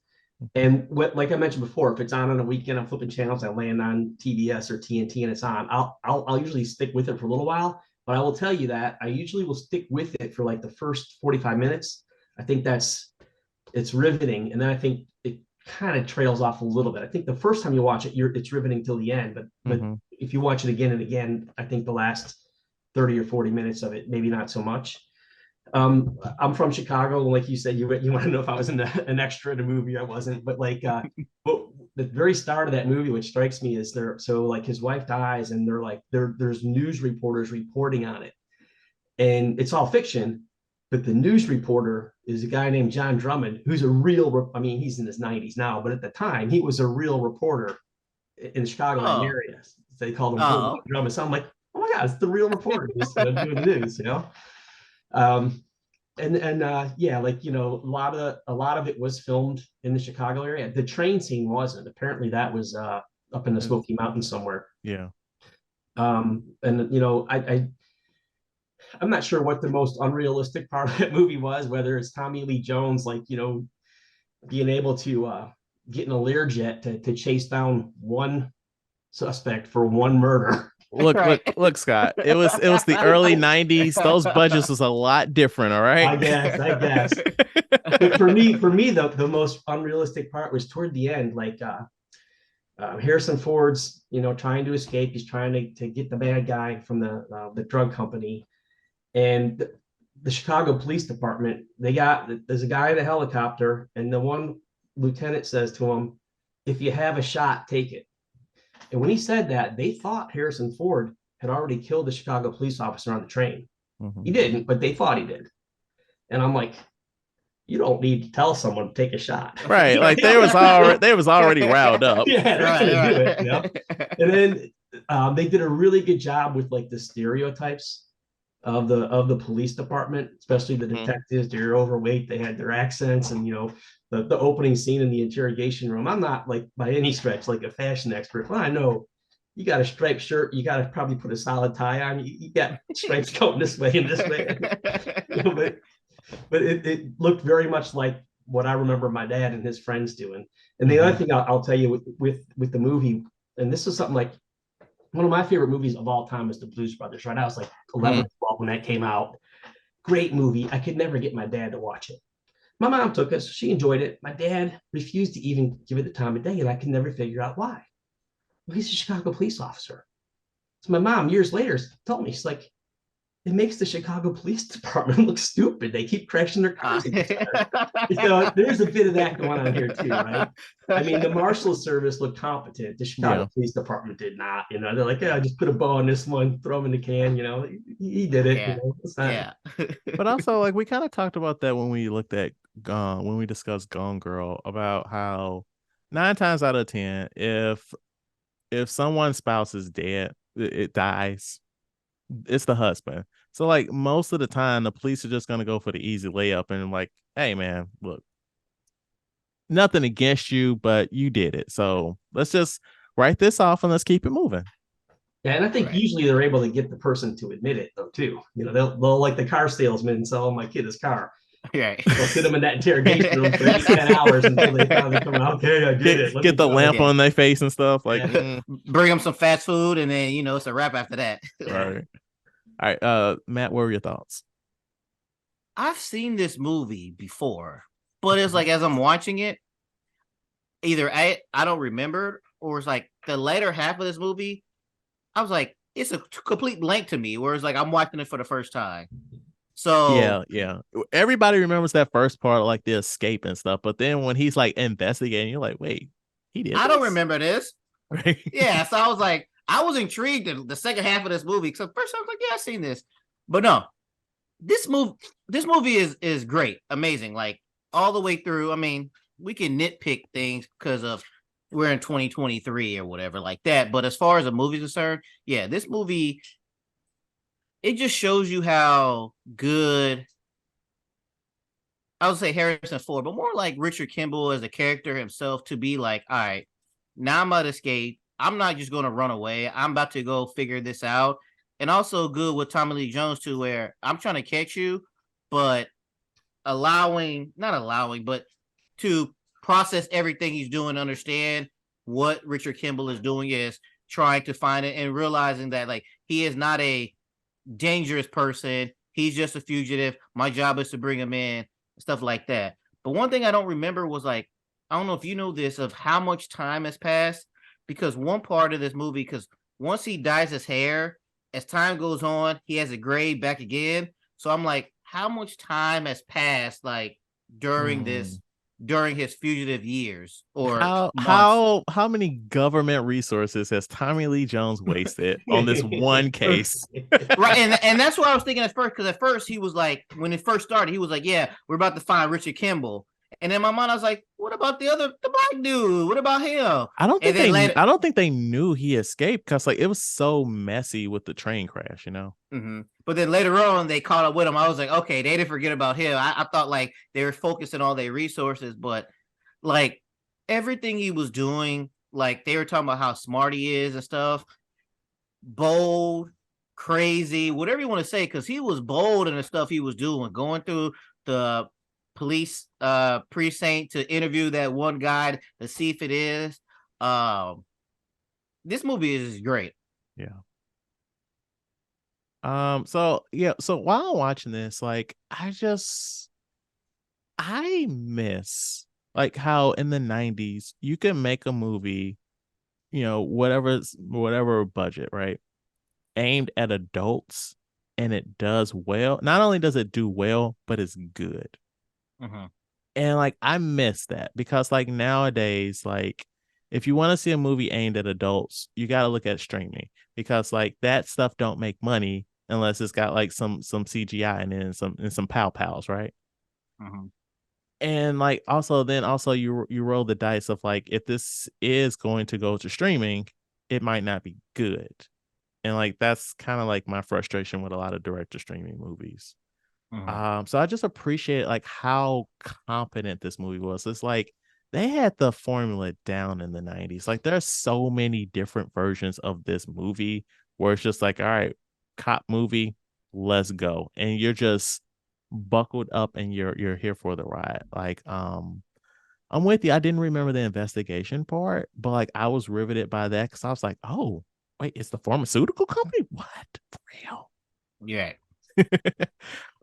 And like I mentioned before, if it's on a weekend, I'm flipping channels, I land on TBS or TNT, and it's on. I'll usually stick with it for a little while. But I will tell you that I usually will stick with it for like the first 45 minutes. I think it's riveting, and then I think it kind of trails off a little bit. I think the first time you watch it, it's riveting till the end. But if you watch it again and again, I think the last 30 or 40 minutes of it, maybe not so much. I'm from Chicago, like you said, you want to know if I was an extra in a movie. I wasn't, but like but the very start of that movie, which strikes me, is like his wife dies, and there's news reporters reporting on it, and it's all fiction, but the news reporter is a guy named John Drummond, who's a real, I mean, he's in his 90s now, but at the time he was a real reporter in the Chicagoland area. They called him Drummond. So I'm like, oh my God, it's the real reporter just doing the news, you know. Yeah, like, you know, a lot of it was filmed in the Chicago area. The train scene wasn't. Apparently that was up in the Smoky Mountains somewhere. Yeah. And you know, I'm not sure what the most unrealistic part of that movie was, whether it's Tommy Lee Jones, like, you know, being able to get in a Learjet to chase down one suspect for one murder. Look, Scott. It was the early 90s. Those budgets was a lot different, all right? I guess. But for me, the most unrealistic part was toward the end, like Harrison Ford's, you know, trying to escape. He's trying to get the bad guy from the drug company, and the Chicago Police Department. There's a guy in a helicopter, and the one lieutenant says to him, "If you have a shot, take it." And when he said that, they thought Harrison Ford had already killed the Chicago police officer on the train. He didn't, but they thought he did. And I'm like, you don't need to tell someone to take a shot. Right. Like they was already riled up. Yeah, they're gonna do it, you know? And then they did a really good job with like the stereotypes of the police department, especially the detectives. They're overweight, they had their accents, and you know, the opening scene in the interrogation room. I'm not like by any stretch like a fashion expert, but I know you got a striped shirt, you got to probably put a solid tie on. You got stripes going this way and this way. You know, but it looked very much like what I remember my dad and his friends doing. And the other thing I'll tell you with the movie, and this is something like one of my favorite movies of all time is The Blues Brothers, right? I was like 11, 12 when that came out. Great movie. I could never get my dad to watch it. My mom took us. She enjoyed it. My dad refused to even give it the time of day, and I can never figure out why. Well, he's a Chicago police officer. So my mom, years later, told me, she's like, it makes the Chicago Police Department look stupid. They keep crashing their cars. You know, there's a bit of that going on here too, right? I mean, the Marshal Service looked competent. The Chicago Police Department did not. You know, they're like, yeah, just put a bow on this one, throw him in the can. You know, he did it. Yeah. You know? But also, like, we kind of talked about that when we looked at when we discussed Gone Girl, about how 9 times out of 10, if someone's spouse is dead, it dies, it's the husband. So like most of the time the police are just going to go for the easy layup and like, hey man, look, nothing against you, but you did it, so let's just write this off and let's keep it moving. Yeah, and I think usually they're able to get the person to admit it though too. You know, they'll like the car salesman sell my kid his car. Right. They'll sit them in that interrogation room for 10 hours until they finally come out. Okay, I did it. Get the lamp on their face and stuff. Like, bring them some fast food, and then you know it's a wrap after that. Right. All right, Matt, what were your thoughts? I've seen this movie before, but it's like as I'm watching it, either I don't remember, or it's like the later half of this movie, I was like, it's a complete blank to me. Whereas like I'm watching it for the first time. So Yeah. Everybody remembers that first part, like the escape and stuff. But then when he's like investigating, you're like, wait, he did I this? don't remember this. Right? Yeah, so I was like, I was intrigued in the second half of this movie. So first I was like, yeah, I've seen this. But no, this movie is great, amazing, like all the way through. I mean, we can nitpick things because of we're in 2023 or whatever like that. But as far as a movie's concerned, yeah, this movie, it just shows you how good, I would say Harrison Ford, but more like Richard Kimball as a character himself, to be like, all right, now I'm about to escape. I'm not just going to run away. I'm about to go figure this out. And also good with Tommy Lee Jones too, where I'm trying to catch you, but not allowing, but to process everything he's doing, understand what Richard Kimball is doing is trying to find it and realizing that like he is not a dangerous person. He's just a fugitive. My job is to bring him in, stuff like that. But one thing I don't remember was like, I don't know if you know this, of how much time has passed, because one part of this movie, because once he dyes his hair, as time goes on, he has it gray back again. So I'm like, how much time has passed like during his fugitive years or months? How many government resources has Tommy Lee Jones wasted on this one case? Right, and that's what I was thinking at first, because at first he was like, when it first started, he was like, yeah, we're about to find Richard Kimball. And in my mind, I was like, what about the black dude? What about him? I don't think they knew he escaped, because like it was so messy with the train crash, you know. Mm-hmm. But then later on, they caught up with him. I was like, okay, they didn't forget about him. I thought like they were focusing all their resources, but like everything he was doing, like they were talking about how smart he is and stuff, bold, crazy, whatever you want to say, because he was bold in the stuff he was doing, going through the police precinct to interview that one guy to see if it is. This movie is great. Yeah. So while I'm watching this, like I miss like how in the 90s you can make a movie, you know, whatever budget, right? Aimed at adults, and it does well. Not only does it do well, but it's good. Mm-hmm. And like I miss that, because like nowadays, like if you want to see a movie aimed at adults, you got to look at streaming, because like that stuff don't make money unless it's got like some CGI in it and some pow pows, right? Mm-hmm. And like also you roll the dice of like, if this is going to go to streaming, it might not be good. And like that's kind of like my frustration with a lot of direct to streaming movies. Mm-hmm. So I just appreciate like how competent this movie was. It's like they had the formula down in the 90s. Like there's so many different versions of this movie where it's just like, all right, cop movie, let's go. And you're just buckled up and you're here for the ride. Like I'm with you. I didn't remember the investigation part, but like I was riveted by that, because I was like, oh, wait, it's the pharmaceutical company? What? For real? Yeah.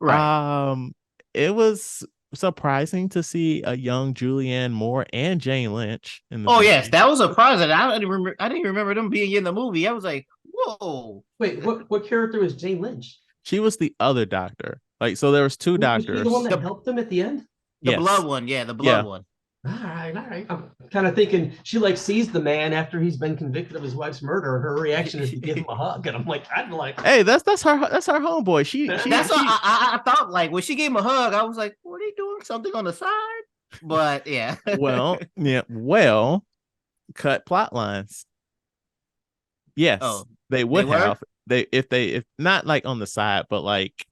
Right. It was surprising to see a young Julianne Moore and Jane Lynch in the movie. Yes, that was surprising. I didn't remember them being in the movie. I was like, whoa. Wait, what character was Jane Lynch? She was the other doctor. Like, so there was two doctors. Was she the one that helped them at the end? The blood one, yeah, the blood one. All right. I'm kind of thinking she like sees the man after he's been convicted of his wife's murder, and her reaction is to give him a hug. And I'm like, hey, that's her homeboy. That's what I thought. Like when she gave him a hug, I was like, what are you doing? Something on the side? But yeah. well, cut plot lines. Yes, they would have. If not like on the side, but like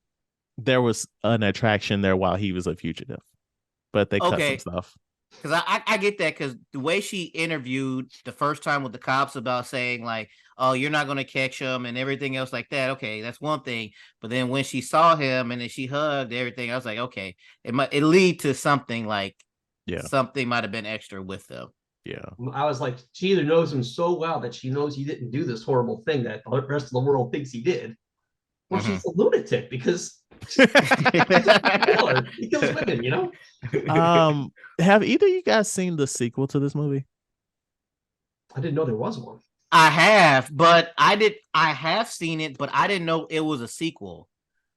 there was an attraction there while he was a fugitive, but they cut some stuff. Because I get that, because the way she interviewed the first time with the cops about saying like, oh, you're not going to catch him and everything else like that. Okay, that's one thing. But then when she saw him and then she hugged everything, I was like, okay, it lead to something like, something might have been extra with them. Yeah. I was like, she either knows him so well that she knows he didn't do this horrible thing that the rest of the world thinks he did. Or she's a lunatic, because he kills women, you know? Have either of you guys seen the sequel to this movie? I didn't know there was one. I have, but I have seen it, but I didn't know it was a sequel.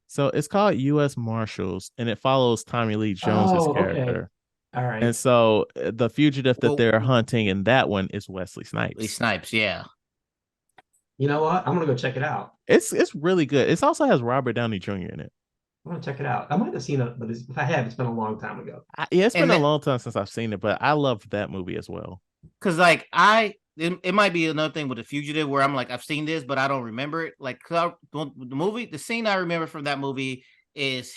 So it's called U.S. Marshals, and it follows Tommy Lee Jones's Oh, okay. character. All And right. so the fugitive that Well, they're hunting in that one is Wesley Lee Snipes. Snipes, yeah. You know what? I'm gonna go check it out. It's really good. It also has Robert Downey Jr. in it. I'm gonna check it out. I might have seen it, but if I have, it's been a long time ago. Yeah, it's been And a that, long time since I've seen it, but I loved that movie as well. because like it might be another thing with the fugitive where I'm like, I've seen this, but I don't remember it. Like the scene I remember from that movie is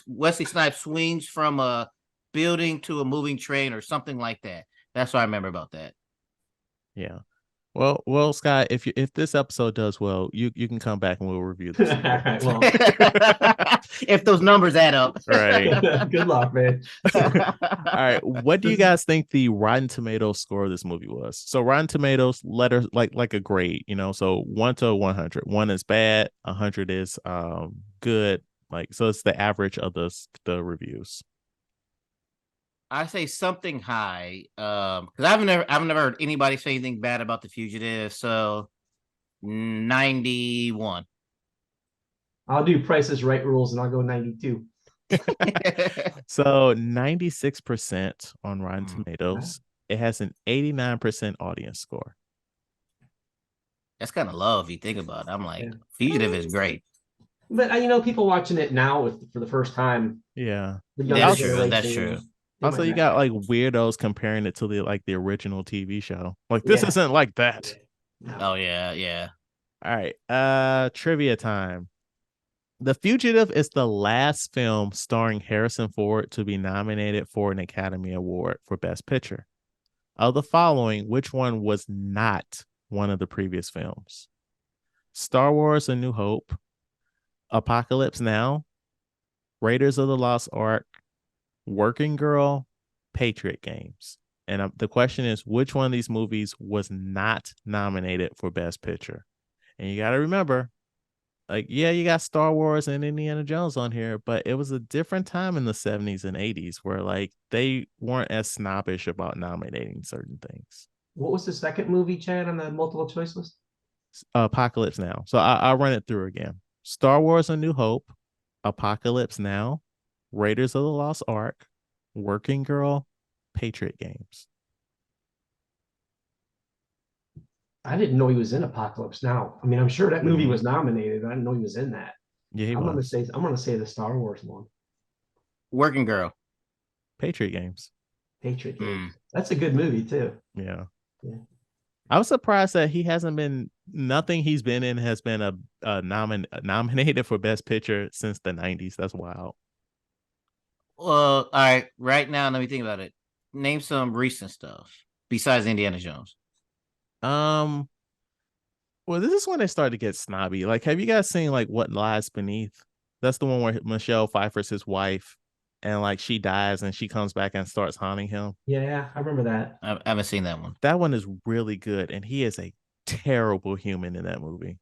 Wesley Snipes swings from a building to a moving train or something like that. That's what I remember about that. Yeah. Well, Scott, if this episode does well, you can come back and we'll review this. All right. Well, If those numbers add up. Right. good luck, man. All right. What do you guys think the Rotten Tomatoes score of this movie was? So Rotten Tomatoes letters like a grade, so 1 to 100. 1 is bad, 100 is good. Like, so it's the average of the reviews. I say something high, because I've never heard anybody say anything bad about the fugitive. So 91. I'll do Price is Right rules, and I'll go 92. So 96% on Rotten Tomatoes. It has an 89% audience score. That's kind of low if you think about it. I'm like, Fugitive is great. But people watching it now for the first time. Yeah, The That's younger true. That's generation, true. they also might you not got like like weirdos comparing it to the original TV show. Like, this Yeah. isn't like that. it. No. Oh yeah. All right. Trivia time. The Fugitive is the last film starring Harrison Ford to be nominated for an Academy Award for Best Picture. Of the following, which one was not one of the previous films? Star Wars: A New Hope, Apocalypse Now, Raiders of the Lost Ark, Working Girl, Patriot Games. And the question is, which one of these movies was not nominated for Best Picture? And you got to remember, like, yeah, you got Star Wars and Indiana Jones on here, but it was a different time in the 70s and 80s where, like, they weren't as snobbish about nominating certain things. What was the second movie, Chad, on the multiple choice list? Apocalypse Now. So I'll run it through again. Star Wars: A New Hope, Apocalypse Now, Raiders of the Lost Ark, Working Girl, Patriot Games. I didn't know he was in Apocalypse Now. I mean, I'm sure that movie was nominated. I didn't know he was in that. Yeah, he I'm was. gonna say the Star Wars one. Working Girl. Patriot Games. Patriot Games. That's a good movie too. Yeah. Yeah. I was surprised that he hasn't been, nothing he's been in has been nominated for Best Picture since the 90s. That's wild. Well, all right. Right now, let me think about it. Name some recent stuff besides Indiana Jones. Well, this is when they started to get snobby. Like, have you guys seen like What Lies Beneath? That's the one where Michelle Pfeiffer's his wife, and like she dies and she comes back and starts haunting him. Yeah, I remember that. I haven't seen that one. That one is really good, and he is a terrible human in that movie.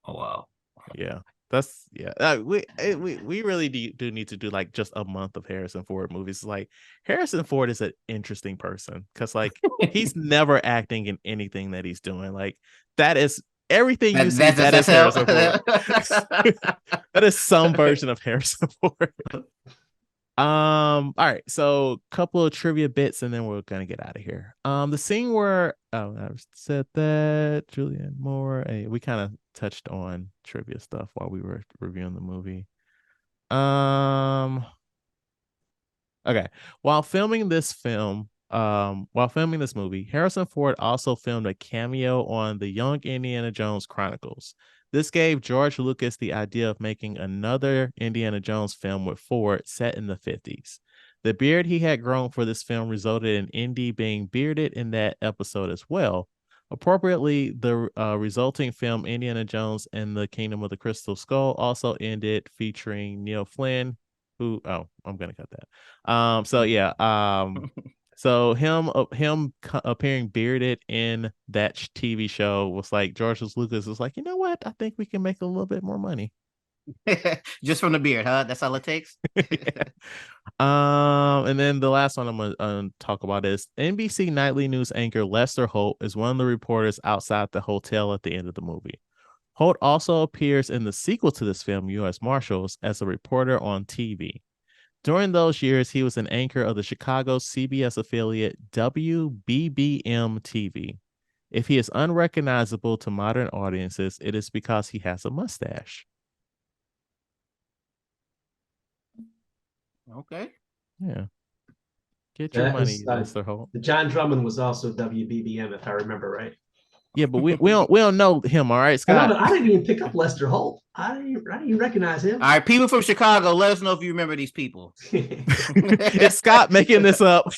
Oh wow. Yeah. We really do need to do like just a month of Harrison Ford movies. Like, Harrison Ford is an interesting person because like he's never acting in anything that he's doing. Like, that is everything you see. That is Harrison Ford. That is some version of Harrison Ford. All right, so a couple of trivia bits and then we're gonna get out of here. The scene where I said that Julianne Moore, we kind of touched on trivia stuff while we were reviewing the movie. Okay, while filming this movie, Harrison Ford also filmed a cameo on the Young Indiana Jones Chronicles. This gave George Lucas the idea of making another Indiana Jones film with Ford set in the 50s. The beard he had grown for this film resulted in Indy being bearded in that episode as well. Appropriately, the resulting film Indiana Jones and the Kingdom of the Crystal Skull also ended featuring Neil Flynn, I'm going to cut that. So him appearing bearded in that TV show was like, George Lucas was like, you know what? I think we can make a little bit more money. Just from the beard, huh? That's all it takes. Yeah. And then the last one I'm gonna talk about is NBC nightly news anchor Lester Holt is one of the reporters outside the hotel at the end of the movie. Holt also appears in the sequel to this film, U.S. Marshals, as a reporter on TV. During those years, he was an anchor of the Chicago CBS affiliate WBBM TV. If he is unrecognizable to modern audiences, it is because he has a mustache. Okay. Yeah. Get your money, Mr. Holt. John Drummond was also WBBM, if I remember right. Yeah, but we don't know him, all right, Scott? I didn't even pick up Lester Holt. I didn't even recognize him. All right, people from Chicago, let us know if you remember these people. It's Scott making this up.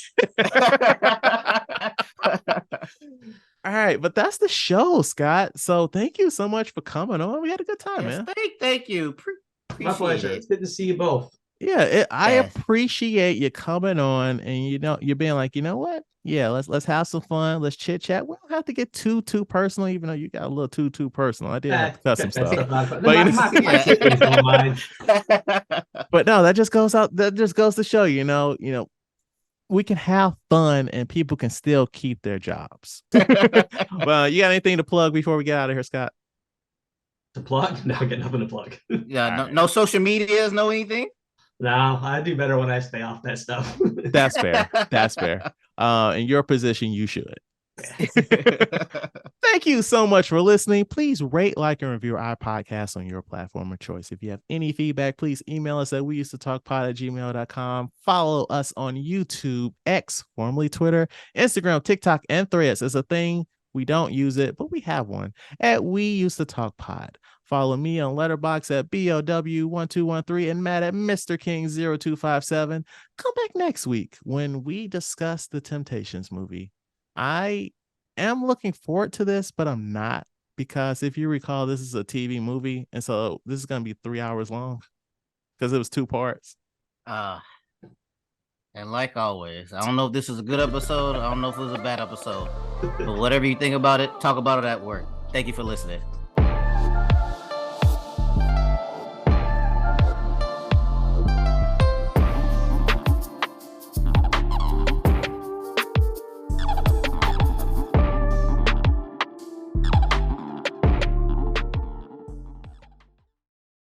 All right, but that's the show, Scott. So thank you so much for coming on. We had a good time, man. Thank you. My pleasure. It's good to see you both. Yeah, I appreciate you coming on, and you're being like, you know what? Yeah, let's have some fun. Let's chit chat. We don't have to get too personal, even though you got a little too personal. I did have to cut some stuff. But no, that just goes out. That just goes to show, we can have fun and people can still keep their jobs. Well, you got anything to plug before we get out of here, Scott? To plug? No, I got nothing to plug. Yeah, no social medias, no anything. No, I do better when I stay off that stuff. That's fair. That's fair. In your position, you should. Thank you so much for listening. Please rate, like, and review our podcast on your platform of choice. If you have any feedback, please email us at weusedtotalkpod@gmail.com. Follow us on YouTube, X, formerly Twitter, Instagram, TikTok, and Threads. It's a thing. We don't use it, but we have one at We Used to Talk Pod. Follow me on Letterboxd at BOW1213 and Matt at Mr. King 0257. Come back next week when we discuss the Temptations movie. I am looking forward to this, but I'm not, because if you recall, this is a TV movie, and so this is going to be 3 hours long because it was 2 parts. And like always, I don't know if this is a good episode. I don't know if it was a bad episode, but whatever you think about it, talk about it at work. Thank you for listening.